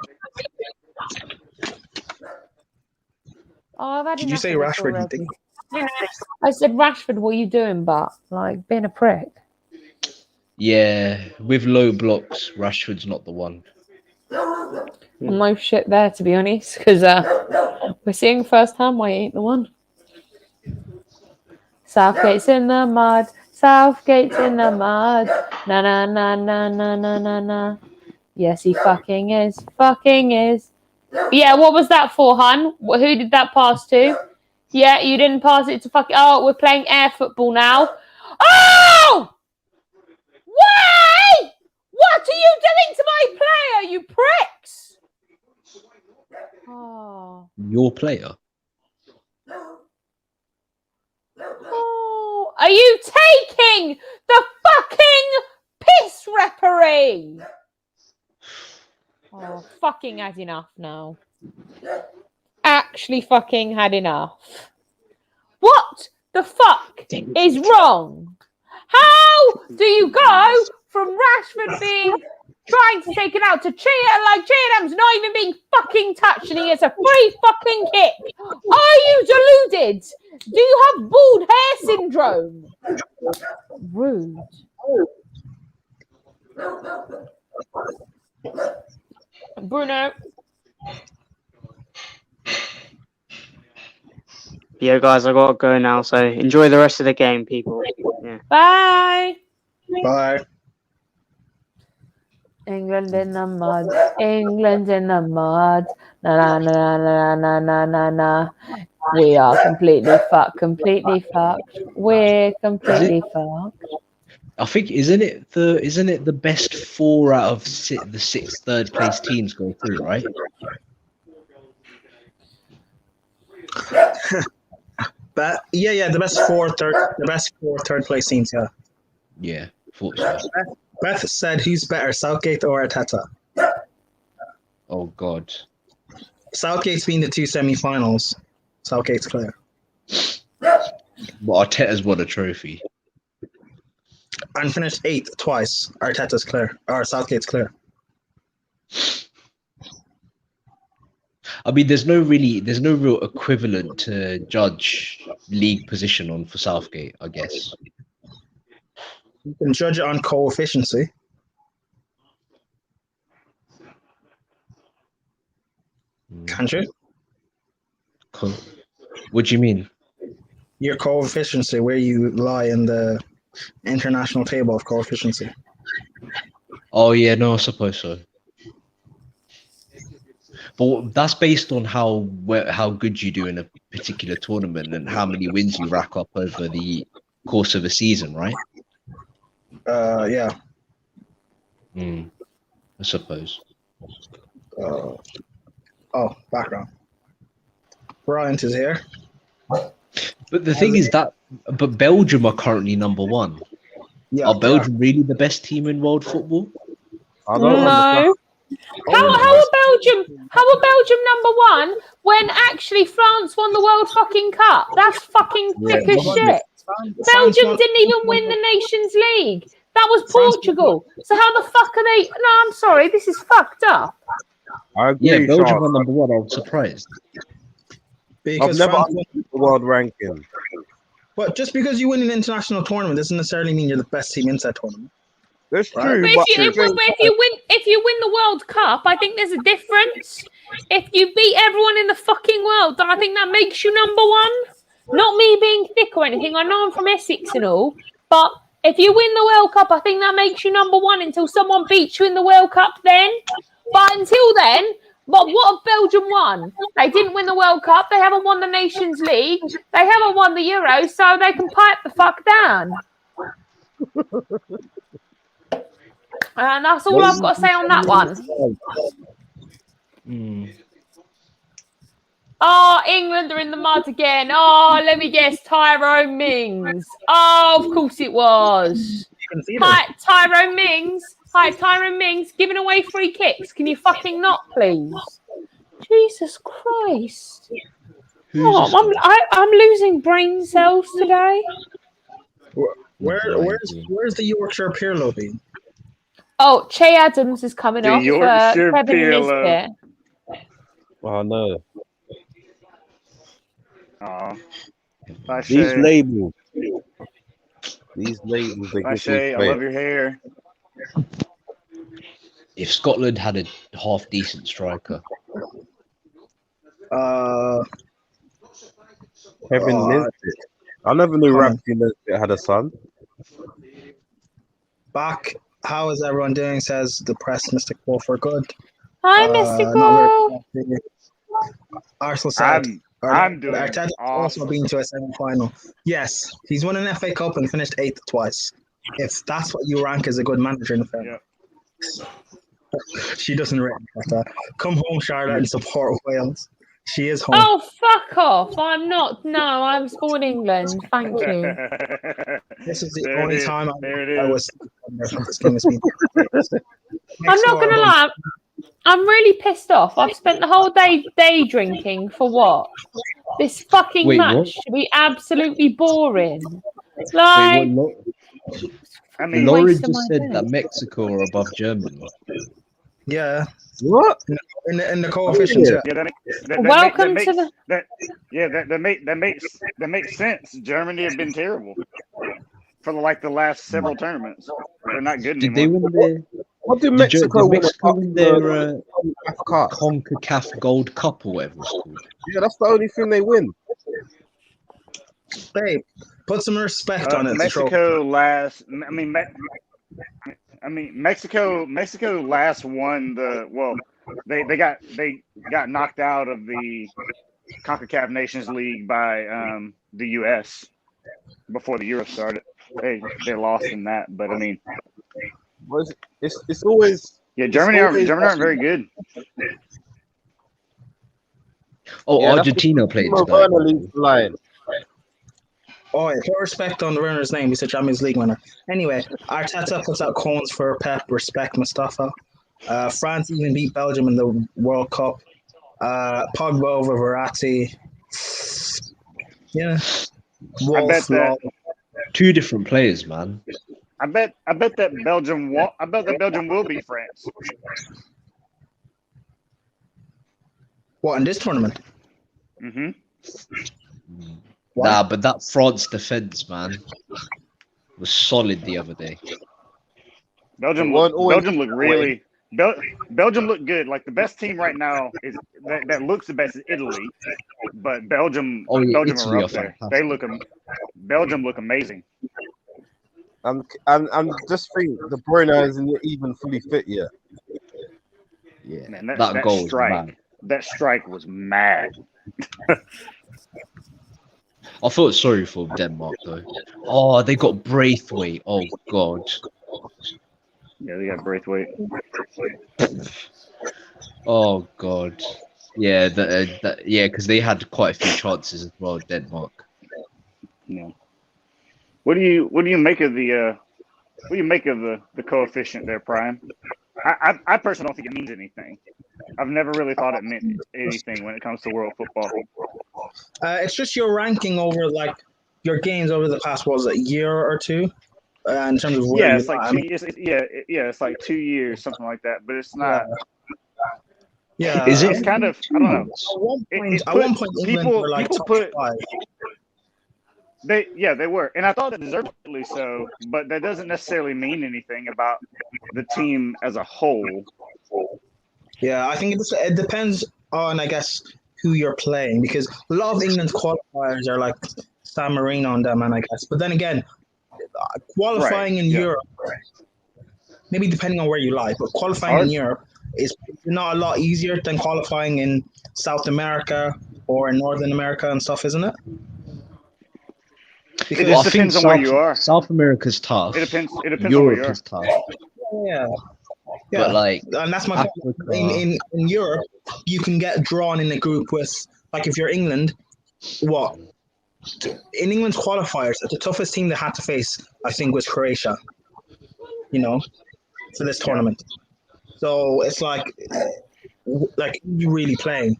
Oh, I've had Did you enough say of this Rashford? You already. think? I said, Rashford, what are you doing, Butt? Like, being a prick. Yeah, with low blocks, Rashford's not the one. No shit there, to be honest, because we're seeing firsthand why he ain't the one. Southgate's in the mud. Southgate's in the mud. Na na na na na na na na. Yes, he fucking is. Fucking is. Yeah, what was that for, hun? Who did that pass to? Yeah, you didn't pass it to fucking. Oh, we're playing air football now. Oh! Why? What are you doing to my player, you pricks? Oh. Your player? Oh, are you taking the fucking piss, referee? Oh, fucking had enough now. Actually fucking had enough. What the fuck is wrong? How do you go from Rashford being trying to take it out to Cheatham's not even being fucking touched and he gets a free fucking kick? Are you deluded? Do you have bald hair syndrome? Rude. Bruno. Yeah, guys, I gotta go now. So enjoy the rest of the game, people. Yeah. Bye. Bye. England in the mud. England in the mud. Na na na na na na na na. We are completely fucked. Completely fucked. We're completely fucked. I think isn't it the best 4 out of the 6 third place teams go through, right? But yeah, the best four third place teams. Yeah. Yeah, thought so. Beth said, "Who's better, Southgate or Arteta?" Oh God. Southgate's been the 2 semi-finals. Southgate's clear. Well, Arteta's won a trophy. And finished 8th twice. Arteta's clear. Or Southgate's clear. I mean, there's no real equivalent to judge league position on for Southgate, I guess. You can judge it on coefficiency. Can't you? What do you mean? Your coefficiency, where you lie in the international table of coefficiency. Oh yeah, no, I suppose so. But that's based on how good you do in a particular tournament and how many wins you rack up over the course of a season, right? Yeah. I suppose. Background. Bryant is here. But the thing is that, but Belgium are currently number one. Yeah. Are Belgium really the best team in world football? I don't understand. No. How are Belgium number one when actually France won the World fucking Cup? That's fucking thick as shit. Belgium didn't even win the Nations League. That was Portugal. So how the fuck are they? No, I'm sorry. This is fucked up. I agree, Yeah, Belgium Sean. are number one. I was surprised. Because I've never France, understood the world ranking. but just because you win an international tournament doesn't necessarily mean you're the best team inside tournament. That's Right. true. But But if you win the World Cup, I think there's a difference. If you beat everyone in the fucking world, then I think that makes you number one. Not me being thick or anything. I know I'm from Essex and all, but if you win the World Cup, I think that makes you number one until someone beats you in the World Cup then. But until then, but what have Belgium won? They didn't win the World Cup. They haven't won the Nations League. They haven't won the Euros, so they can pipe the fuck down. And that's all I've got to say on that one. Oh, England are in the mud again. Oh, let me guess, Tyrone Mings. Oh, of course it was. Hi, Tyrone Mings. Giving away free kicks. Can you fucking not, please? Jesus Christ. I'm losing brain cells today. Where's the Yorkshire Pirlo being? Oh, Che Adams is coming off. Yorkshire Kevin Pirlo. Nisbet. oh no, These labels. These labels. They give Shay, I love your hair. If Scotland had a half decent striker, Kevin Nisbet. I never knew Ramsey Nisbet had a son. Back. How is everyone doing? Says the press, Mr. Crawford. Good. Hi, Mr. Not very Arsenal said. I'm doing Arteta's also been to a semi-final. Yes, he's won an FA Cup and finished 8th twice. If that's what you rank as a good manager in the film. Yeah. She doesn't rate that. Come home, Charlotte, and support Wales. She is home. Oh, fuck off. I'm not. No, I'm for England. Thank you. This is the only time I was this game has been. I'm not going to lie. I'm really pissed off. I've spent the whole day drinking for what? This fucking match should be absolutely boring. Like, Lauren just said that Mexico are above Germany. Yeah. What? In the coefficients, yeah. Welcome to the. That makes sense. Germany have been terrible for the last several tournaments. They're not good Did anymore. they win What did Mexico Mexico win their cup? CONCACAF Gold Cup or whatever it's called? Yeah, that's the only thing they win. Babe, put some respect on it. Mexico last. Mexico last won the. Well, they got knocked out of the CONCACAF Nations League by the U.S. before the Euro started. They lost in that, but I mean, it's always Germany aren't very good. Oh, yeah, Argentina played tonight. Oh, yeah, put respect on the runner's name. He's a Champions League winner. Anyway, Arteta puts out cones for Pep. Respect, Mustafa. France even beat Belgium in the World Cup. Pogba over Verratti. Yeah. Two different players, man. I bet that Belgium will beat France. What, in this tournament? Mm-hmm. Nah, but that France defense, man, was solid the other day. Belgium looked good. Like the best team right now is that looks the best is Italy, but Belgium are up there. Belgium look amazing. And just think the Bruyne isn't even fully fit yet. Yeah, Man, that goal strike, was mad. that strike was mad. I felt sorry for Denmark though. Oh, they got Braithwaite. Oh God. Yeah, they got Braithwaite. Oh God. Yeah, because they had quite a few chances as well, Denmark. Yeah. What do you make of the coefficient there, Prime? I personally don't think it means anything. I've never really thought it meant anything when it comes to world football. It's just your ranking over like your games over the past year or two, in terms of where Yeah, you it's like are. it's like 2 years, something like that. But it's not. Yeah, Is it? It's kind of, I don't know. At one point, England were like people top put 5. they were, and I thought that deservedly so. But that doesn't necessarily mean anything about the team as a whole. Yeah, I think it depends on, I guess, who you're playing, because a lot of England's qualifiers are like San Marino on them, and I guess. But then again, qualifying in Europe, maybe depending on where you lie, but qualifying in Europe is not a lot easier than qualifying in South America or in Northern America and stuff, isn't it? Because it just depends on where you are. South America's tough. It depends Europe on where you is tough. Yeah. But like, and that's my point. In Europe, you can get drawn in a group with, like, if you're England, in England's qualifiers, the toughest team they had to face, I think, was Croatia. For this tournament. So it's like you really playing,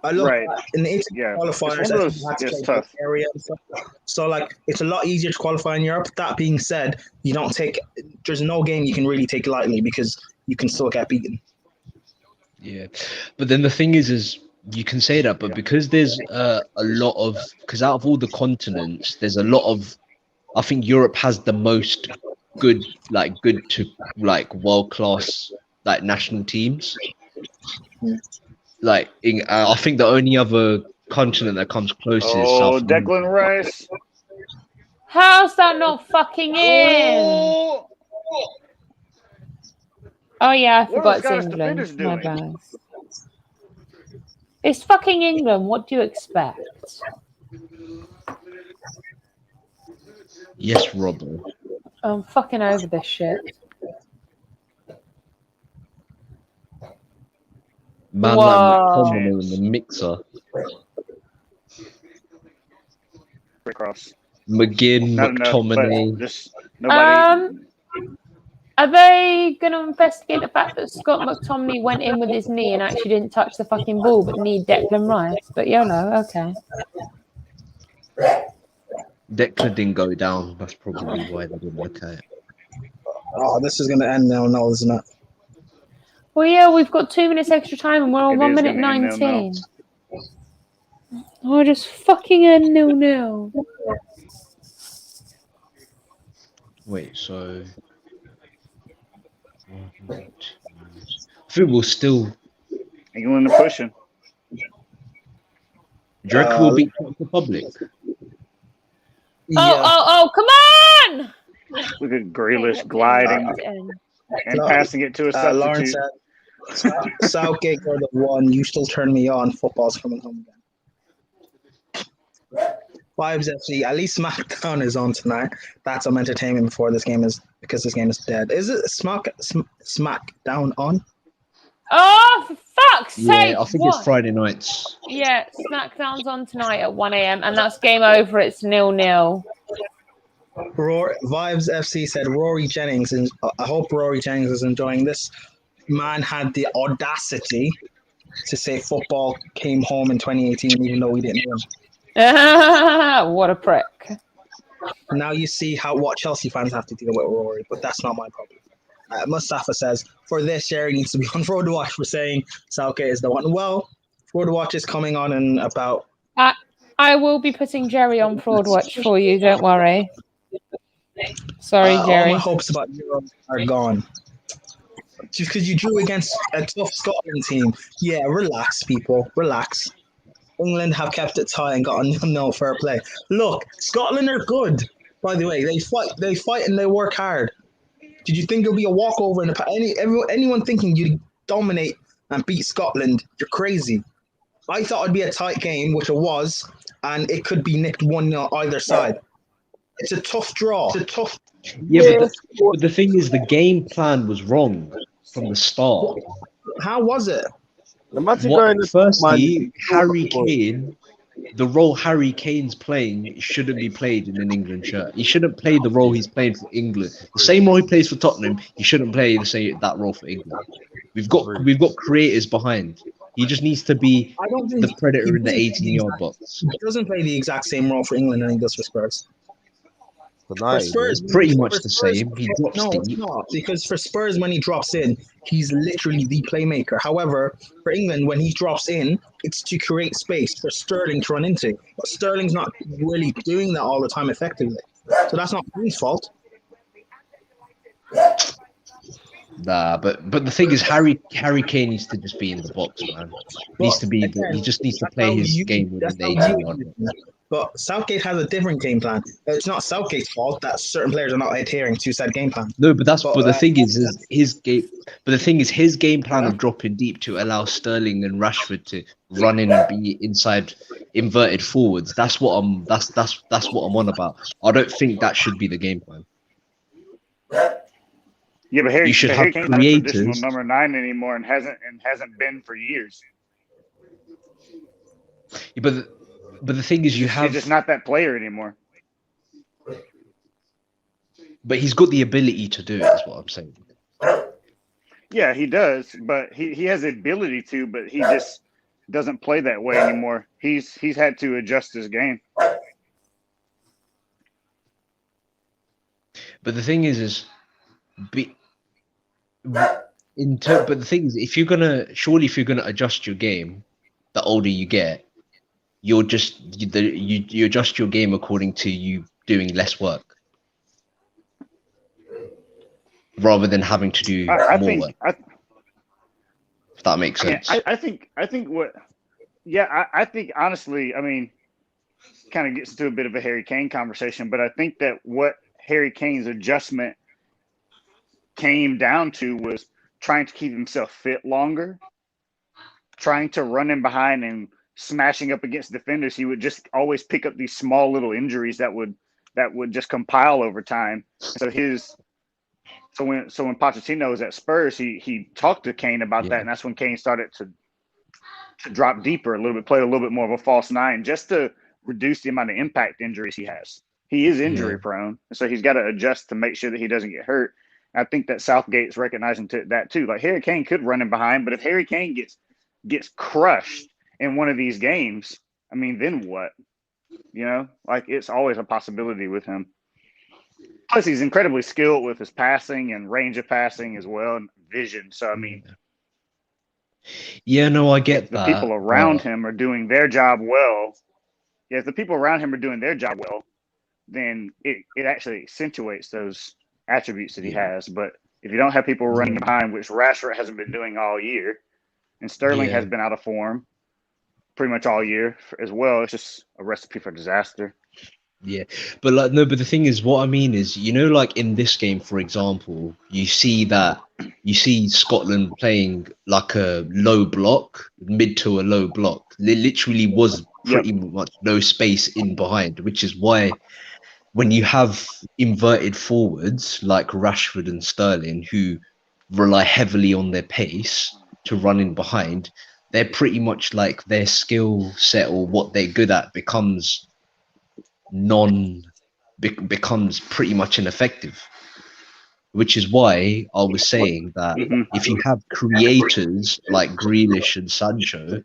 I look in the internet qualifiers. It's tough. Area and stuff. So like it's a lot easier to qualify in Europe. That being said, there's no game you can really take lightly because you can still get beaten. Yeah, but then the thing is you can say that, but because there's because out of all the continents, there's a lot of. I think Europe has the most good to world class national teams. I think the only other continent that comes close is South America. Declan Rice. How's that not fucking in? Oh yeah, I forgot it's England. My bad. It's fucking England. What do you expect? Yes, Robbo. I'm fucking over this shit. Man like McTominay in the mixer. McGinn, McTominay. Are they going to investigate the fact that Scott McTominay went in with his knee and actually didn't touch the fucking ball but need Declan Rice? But okay. Declan didn't go down. That's probably why they didn't look at it. Oh, this is going to end now, isn't it? Well, yeah, we've got 2 minutes extra time and we're on 1 minute 19. Oh, just fucking end 0-0. Wait, so... I think we'll still... England are pushing. Do you reckon we'll beat the Republic? Oh, come on! Look at Grealish gliding and passing it to a substitute. Southgate are the one. You still turn me on. Football's coming home again. Vibes FC. At least SmackDown is on tonight. That's some entertainment before this game because this game is dead. Is it SmackDown on? Oh, for fuck's sake! Yeah, I think it's Friday nights. Yeah, SmackDown's on tonight at 1 a.m. and that's game over. It's 0-0. Vibes FC said Rory Jennings, and I hope Rory Jennings is enjoying this. Man had the audacity to say football came home in 2018, even though we didn't win. What a prick. Now you see what Chelsea fans have to deal with Rory, but that's not my problem. Mustafa says, for this, Jerry needs to be on Road Watch for saying Southgate is the one. Well, Road Watch is coming on in about... I will be putting Jerry on Fraud Watch for you, don't worry. Sorry, Jerry. All my hopes about Euros are gone. Just because you drew against a tough Scotland team. Yeah, relax, people. Relax. England have kept it tight and got no fair play. Look, Scotland are good, by the way. They fight and they work hard. Did you think it'll be a walkover in the anyone thinking you'd dominate and beat Scotland? You're crazy. I thought it'd be a tight game, which it was, and it could be nicked 1-0 either side. It's a tough draw. Yeah, but the thing is, the game plan was wrong from the start. How was it? Imagine going to Firstly, Harry Kane, the role Harry Kane's playing shouldn't be played in an England shirt. He shouldn't play the role he's playing for England. The same role he plays for Tottenham, he shouldn't play that role for England. We've got creators behind. He just needs to be the predator in the 18-yard box. He doesn't play the exact same role for England than he does for Spurs. For Spurs, pretty much the same. He drops no, deep. it's not, because for Spurs, when he drops in, he's literally the playmaker. However, for England, when he drops in, it's to create space for Sterling to run into. But Sterling's not really doing that all the time effectively. So that's not his fault. Nah, but the thing is, Harry Kane needs to just be in the box, man. He just needs to play his game within the 18-yard box. But Southgate has a different game plan. It's not Southgate's fault that certain players are not adhering to said game plan. No, but the thing is his game. But the thing is, his game plan of dropping deep to allow Sterling and Rashford to run in and be inside inverted forwards. That's what I'm on about. I don't think that should be the game plan. Yeah, but Harry should Kane's have not a creators. traditional number 9 anymore, and hasn't been for years. Yeah, but the thing is, He's just not that player anymore. But he's got the ability to do it, is what I'm saying. Yeah, he does, but he has the ability to, but he just doesn't play that way anymore. He's had to adjust his game. But the thing is but the thing is, if you're gonna adjust your game, the older you get, you adjust your game according to you doing less work, rather than having to do more work. If that makes sense. I think honestly, I mean, kind of gets into a bit of a Harry Kane conversation, but I think that what Harry Kane's adjustment came down to was trying to keep himself fit longer, trying to run in behind and smashing up against defenders. He would just always pick up these small little injuries that would just compile over time. So when Pochettino was at Spurs, he talked to Kane about that, and that's when Kane started to drop deeper a little bit, play a little bit more of a false 9, just to reduce the amount of impact injuries he has. He is injury prone, so he's got to adjust to make sure that he doesn't get hurt. I think that Southgate's recognizing that too. Like, Harry Kane could run in behind, but if Harry Kane gets crushed in one of these games, I mean, then what? You know, like, it's always a possibility with him. Plus, he's incredibly skilled with his passing and range of passing as well, and vision. So, I mean, yeah, no, I get that. The people around him are doing their job well. Yeah, if the people around him are doing their job well, then it actually accentuates those attributes that he has. But if you don't have people running behind, which Rashford hasn't been doing all year, and Sterling has been out of form pretty much all year as well, it's just a recipe for disaster. Yeah, but but the thing is, what I mean is, you know, like in this game, for example, you see Scotland playing like a low block, mid to a low block. There literally was pretty much no space in behind, which is why when you have inverted forwards like Rashford and Sterling, who rely heavily on their pace to run in behind, they're pretty much like their skill set or what they're good at becomes pretty much ineffective, which is why I was saying that if you have creators like Grealish and Sancho,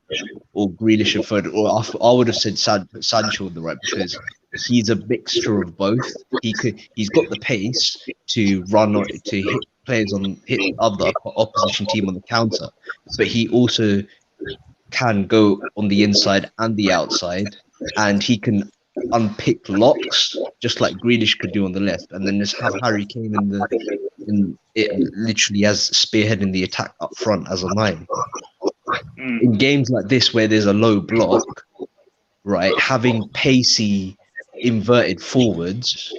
or Grealish and Foden, or I would have said Sancho on the right, because he's a mixture of both. He's got the pace to run to hit players hit other opposition team on the counter, but he also can go on the inside and the outside, and he can unpick locks just like Grealish could do on the left, and then just have Harry Kane literally as spearheading the attack up front as a 9. In games like this where there's a low block, right, having pacey inverted forwards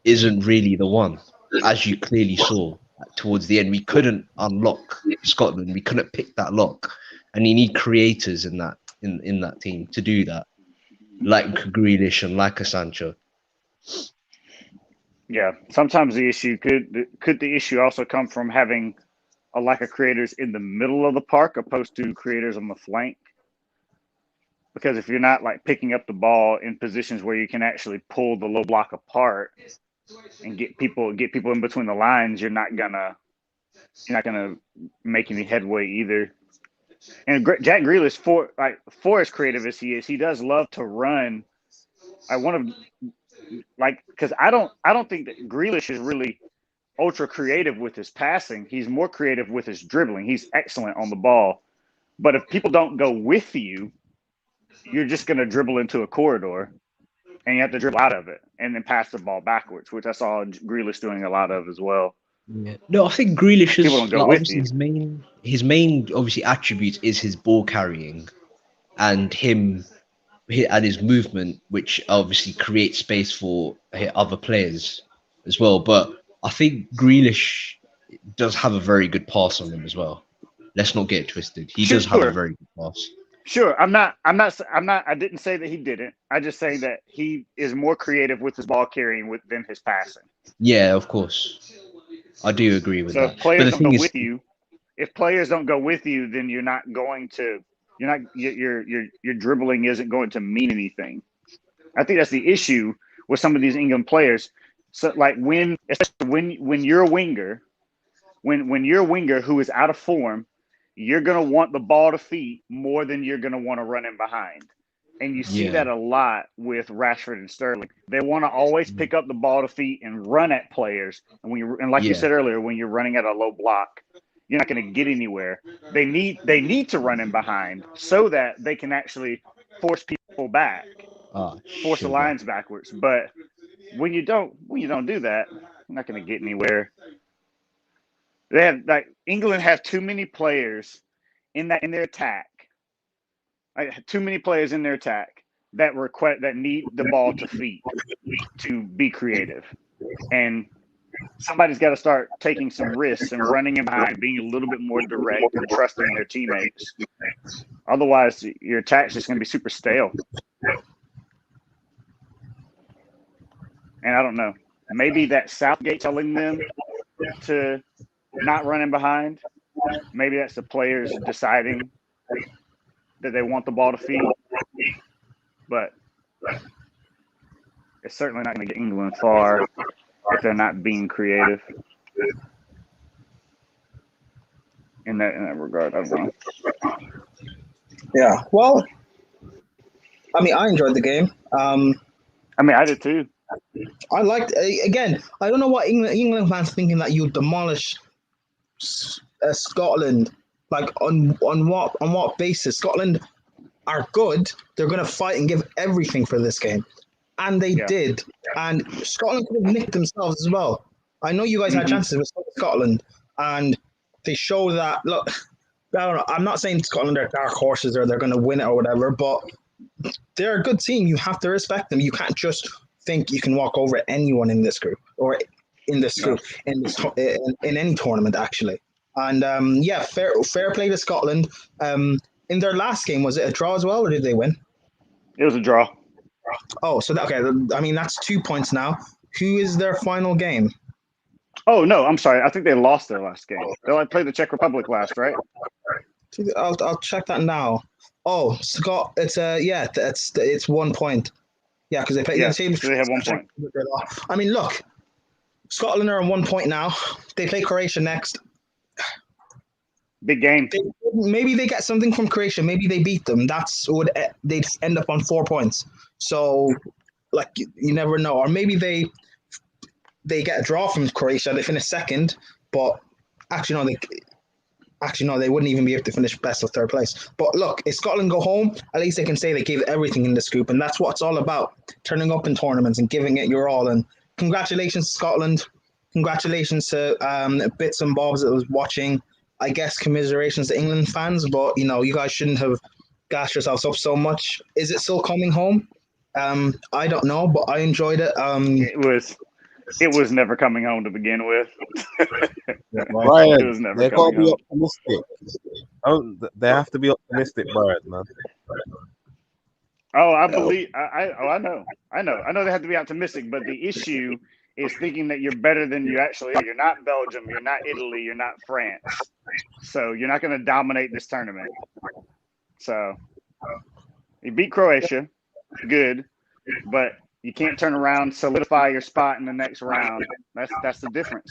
isn't really the one, as you clearly saw towards the end. We couldn't unlock Scotland, we couldn't pick that lock, and you need creators in that in that team to do that, like Grealish and like a Sancho. Yeah, sometimes the issue could the issue also come from having a lack of creators in the middle of the park opposed to creators on the flank? Because if you're not like picking up the ball in positions where you can actually pull the low block apart and get people in between the lines, you're not gonna make any headway either. And Jack Grealish, for as creative as he is, he does love to run. Because I don't think that Grealish is really ultra creative with his passing. He's more creative with his dribbling. He's excellent on the ball. But if people don't go with you, you're just going to dribble into a corridor and you have to dribble out of it and then pass the ball backwards, which I saw Grealish doing a lot of as well. Yeah. No, I think Grealish is People don't go with you. his main obviously attribute is his ball carrying and his movement, which obviously creates space for other players as well. But I think Grealish does have a very good pass on him as well. Let's not get it twisted. He does have a very good pass. Sure, I didn't say that he didn't. I just say that he is more creative with his ball carrying than his passing. Yeah, of course. I do agree with that. So if players don't go with you, then your dribbling isn't going to mean anything. I think that's the issue with some of these England players. So like especially when you're a winger, when you're a winger who is out of form, you're going to want the ball to feet more than you're going to want to run in behind. And you see that a lot with Rashford and Sterling. They want to always pick up the ball to feet and run at players. And like you said earlier, when you're running at a low block, you're not going to get anywhere. They need to run in behind so that they can actually force people back, force the lines backwards. But when you don't do that, you're not going to get anywhere. England have too many players in their attack. Too many players in their attack that need the ball to feet to be creative, and somebody's got to start taking some risks and running in behind, being a little bit more direct and trusting their teammates. Otherwise, your attack's just going to be super stale. And I don't know. Maybe that Southgate telling them to not run in behind. Maybe that's the players deciding that they want the ball to feed. But it's certainly not going to get England far if they're not being creative in that regard. I don't know. Yeah, well, I mean, I enjoyed the game. I did too. I liked again. I don't know what England fans thinking that you demolish Scotland. Like on what basis? Scotland are good. They're going to fight and give everything for this game, and they did. And Scotland could have nicked themselves as well. I know you guys had chances with Scotland, and they show that. Look, I don't know. I'm not saying Scotland are dark horses or they're going to win it or whatever, but they're a good team. You have to respect them. You can't just think you can walk over anyone in this group or in this group in any tournament actually. And fair play to Scotland. In their last game, was it a draw as well, or did they win? It was a draw. Oh, so that's 2 points now. Who is their final game? Oh no, I'm sorry. I think they lost their last game. They played the Czech Republic last, right? I'll check that now. Oh, Scott, it's 1 point. Yeah, because they play. Yeah, they have 1 point. I mean, look, Scotland are on 1 point now. They play Croatia next. Big game. Maybe they get something from Croatia. Maybe they beat them. They'd end up on 4 points. So, like, you never know. Or maybe they get a draw from Croatia. They finish second, but actually no, they wouldn't even be able to finish best of third place. But look, if Scotland go home, at least they can say they gave everything in this group, and that's what it's all about: turning up in tournaments and giving it your all. And congratulations, Scotland. Congratulations to Bits and Bobs that was watching. I guess commiserations to England fans, but you guys shouldn't have gassed yourselves up so much. Is it still coming home? I don't know, but I enjoyed it. It was never coming home to begin with. Ryan, it was never they've got to coming be home. optimistic. They have to be optimistic, Brian, man. Oh, I believe. I know. I know they have to be optimistic, but the issue is thinking that you're better than you actually are. You're not Belgium. You're not Italy. You're not France. So you're not going to dominate this tournament. So you beat Croatia, good, but you can't turn around, solidify your spot in the next round. That's the difference.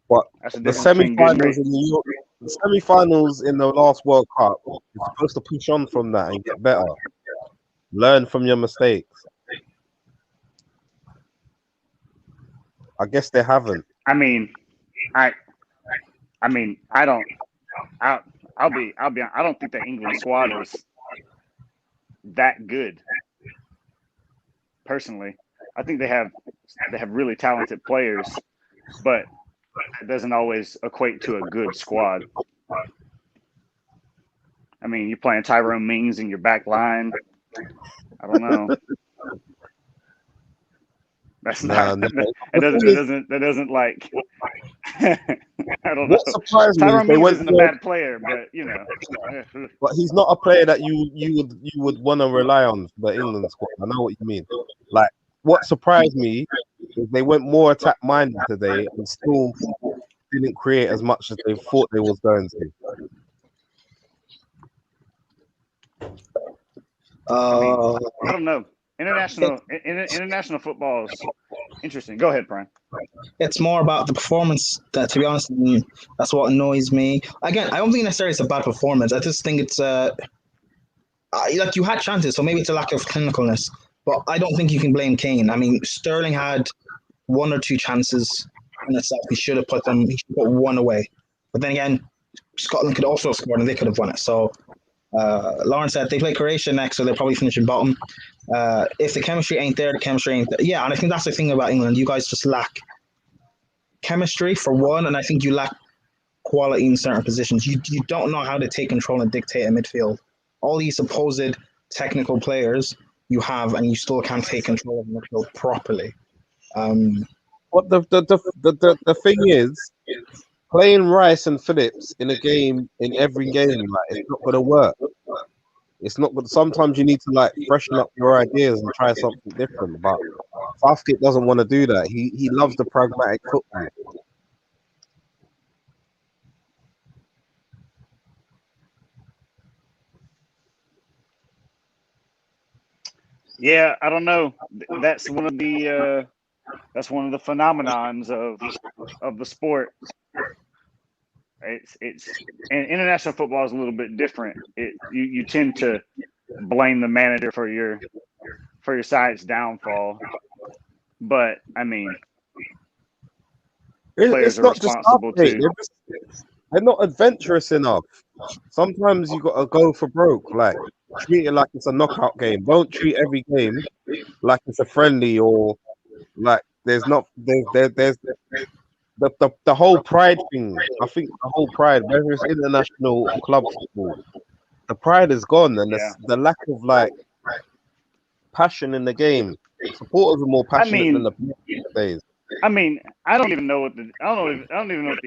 But That's the the difference between good and semi-finals great. the semi-finals in the last World Cup, you're supposed to push on from that and get better. Learn from your mistakes. I guess they haven't. I mean, I don't. I don't think the England squad is that good. Personally, I think they have really talented players, but that doesn't always equate to a good squad. I mean, you're playing Tyrone Mings in your back line. I don't know. That's not. That doesn't like. I don't know. What surprised me is Tyrone they Mings went isn't a bad player, but but he's not a player that you would want to rely on for the England squad. I know what you mean. Like, what surprised me is they went more attack minded today and still didn't create as much as they thought they was going to. I don't know. International football is interesting. Go ahead, Brian. It's more about the performance. That, to be honest, that's what annoys me. Again, I don't think necessarily it's a bad performance. I just think it's like you had chances, so maybe it's a lack of clinicalness. But I don't think you can blame Kane. I mean, Sterling had one or two chances in itself. He should have put one away. But then again, Scotland could also have scored and they could have won it. So Lauren said they play Croatia next, so they'll probably finish in bottom. If the chemistry ain't there, the chemistry ain't there. Yeah, and I think that's the thing about England. You guys just lack chemistry for one, and I think you lack quality in certain positions. You don't know how to take control and dictate a midfield. All these supposed technical players you have, and you still can't take control of the midfield properly. What the thing is, playing Rice and Phillips in every game, like, it's not gonna work. It's not good. Sometimes you need to like freshen up your ideas and try something different. But Southgate doesn't want to do that. He loves the pragmatic football. Yeah, I don't know. That's one of the phenomenons of the sport. It's and international football is a little bit different. You tend to blame the manager for your side's downfall, but I mean, players It's are not just responsible Southgate. too. They're not adventurous enough. Sometimes you gotta go for broke. Like, treat it like it's a knockout game. Don't treat every game like it's a friendly or like there's the whole pride thing. I think the whole pride, whether it's international or club football, the pride is gone, and the lack of like passion in the game. Supporters are more passionate than the players these days. I mean, I don't even know what the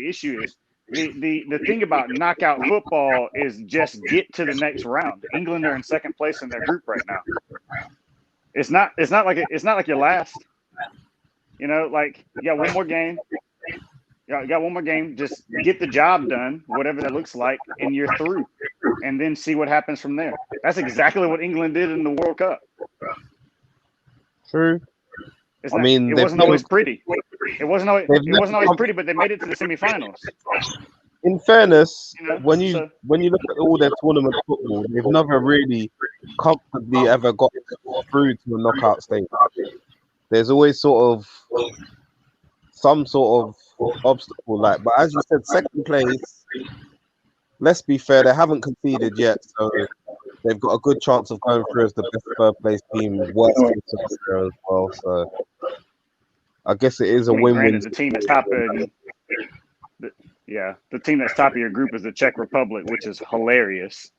issue is. The thing about knockout football is just get to the next round. England are in second place in their group right now. It's not like you're last. You know, like you got one more game. You got one more game. Just get the job done, whatever that looks like, and you're through. And then see what happens from there. That's exactly what England did in the World Cup. True. It wasn't always pretty. It wasn't always pretty, but they made it to the semifinals. In fairness, You know, when you look at all their tournament football, they've never really comfortably ever got through to a knockout stage. There's always sort of some sort of obstacle, like. But as you said, second place. Let's be fair; they haven't conceded yet, so they've got a good chance of going through as the best third place team. Worst case scenario as well. So I guess it is a win-win. Granted, the team that's top the team that's top of your group is the Czech Republic, which is hilarious.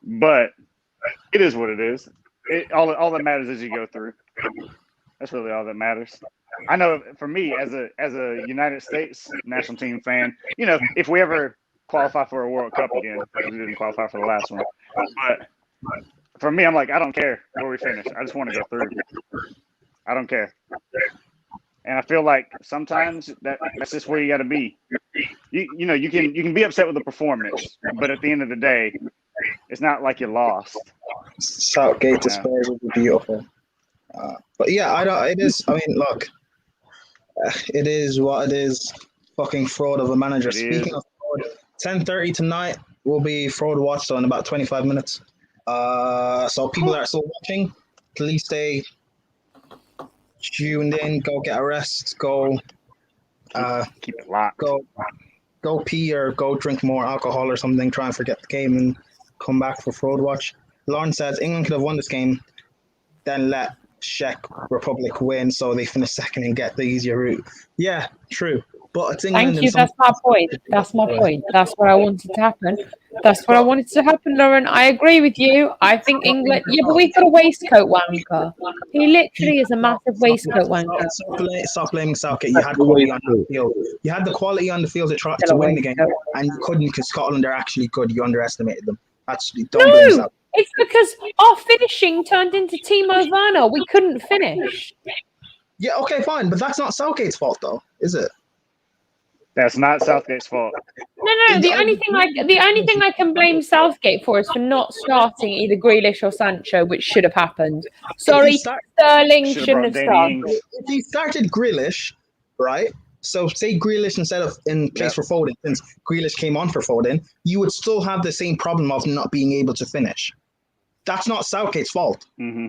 But it is what it is. All that matters is you go through. That's really all that matters. I know for me, as a United States national team fan, you know, if we ever qualify for a World Cup again because we didn't qualify for the last one. But for me, I'm like, I don't care where we finish. I just want to go through. I don't care. And I feel like sometimes that's just where you got to be. You know, you can be upset with the performance, but at the end of the day, it's not like you lost. Southgate to Spurs would be beautiful. But yeah, I don't. It is. I mean, look, it is what it is. Fucking fraud of a manager. It Speaking is. of fraud, 10:30 tonight will be fraud watch. So in about 25 minutes. So people that are still watching, please stay tuned in. Go get a rest. Go. Keep it locked. Go pee or go drink more alcohol or something. Try and forget the game and come back for fraud watch. Lauren says England could have won this game, then let Czech Republic win, so they finish second and get the easier route. Yeah, true. But it's England. Thank you. That's my point. That's my point. That's what I wanted to happen. That's what I wanted to happen, Lauren. I agree with you. I think England. Yeah, but we've got a waistcoat wanker. He literally is a massive waistcoat wanker. Stop blaming Southgate. You had quality on the field. You had the quality on the field to win the game, and you couldn't because Scotland are actually good. You underestimated them. Actually, don't blame Southgate. It's because our finishing turned into Timo Werner. We couldn't finish. Yeah, okay, fine, but that's not Southgate's fault, though, is it? That's not Southgate's fault. No. The only thing I can blame Southgate for is for not starting either Grealish or Sancho, which should have happened. Sorry, Sterling shouldn't have started. If he started Grealish, right? So say Grealish instead of in place for Foden, since Grealish came on for Foden, you would still have the same problem of not being able to finish. That's not Southgate's fault. Mm-hmm.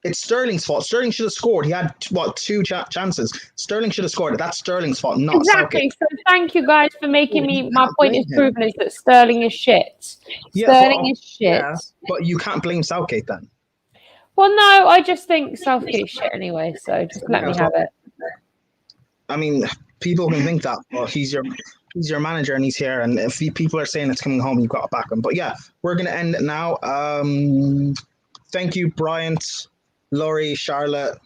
It's Sterling's fault. Sterling should have scored. He had, two chances. Sterling should have scored. That's Sterling's fault, not Exactly. Southgate. So thank you guys for making me. My point is proven is that Sterling is shit. Yeah, Sterling is shit. Yeah, but you can't blame Southgate then. Well, no, I just think Southgate's shit anyway. So just let me have it. I mean, people can think that, but he's your manager and he's here. And if people are saying it's coming home, you've got to back him. But yeah, we're going to end it now. Thank you, Bryant, Laurie, Charlotte.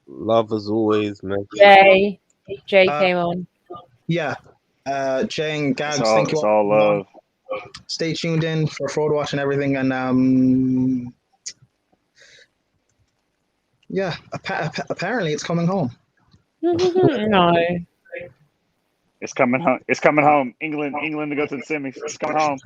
Love as always, man. Jay came on. Yeah. Jay and Gags, thank you. It's all love. Stay tuned in for Fraud Watch and everything. And yeah, apparently it's coming home. No. It's coming home. It's coming home. England to go to the semis. It's coming home.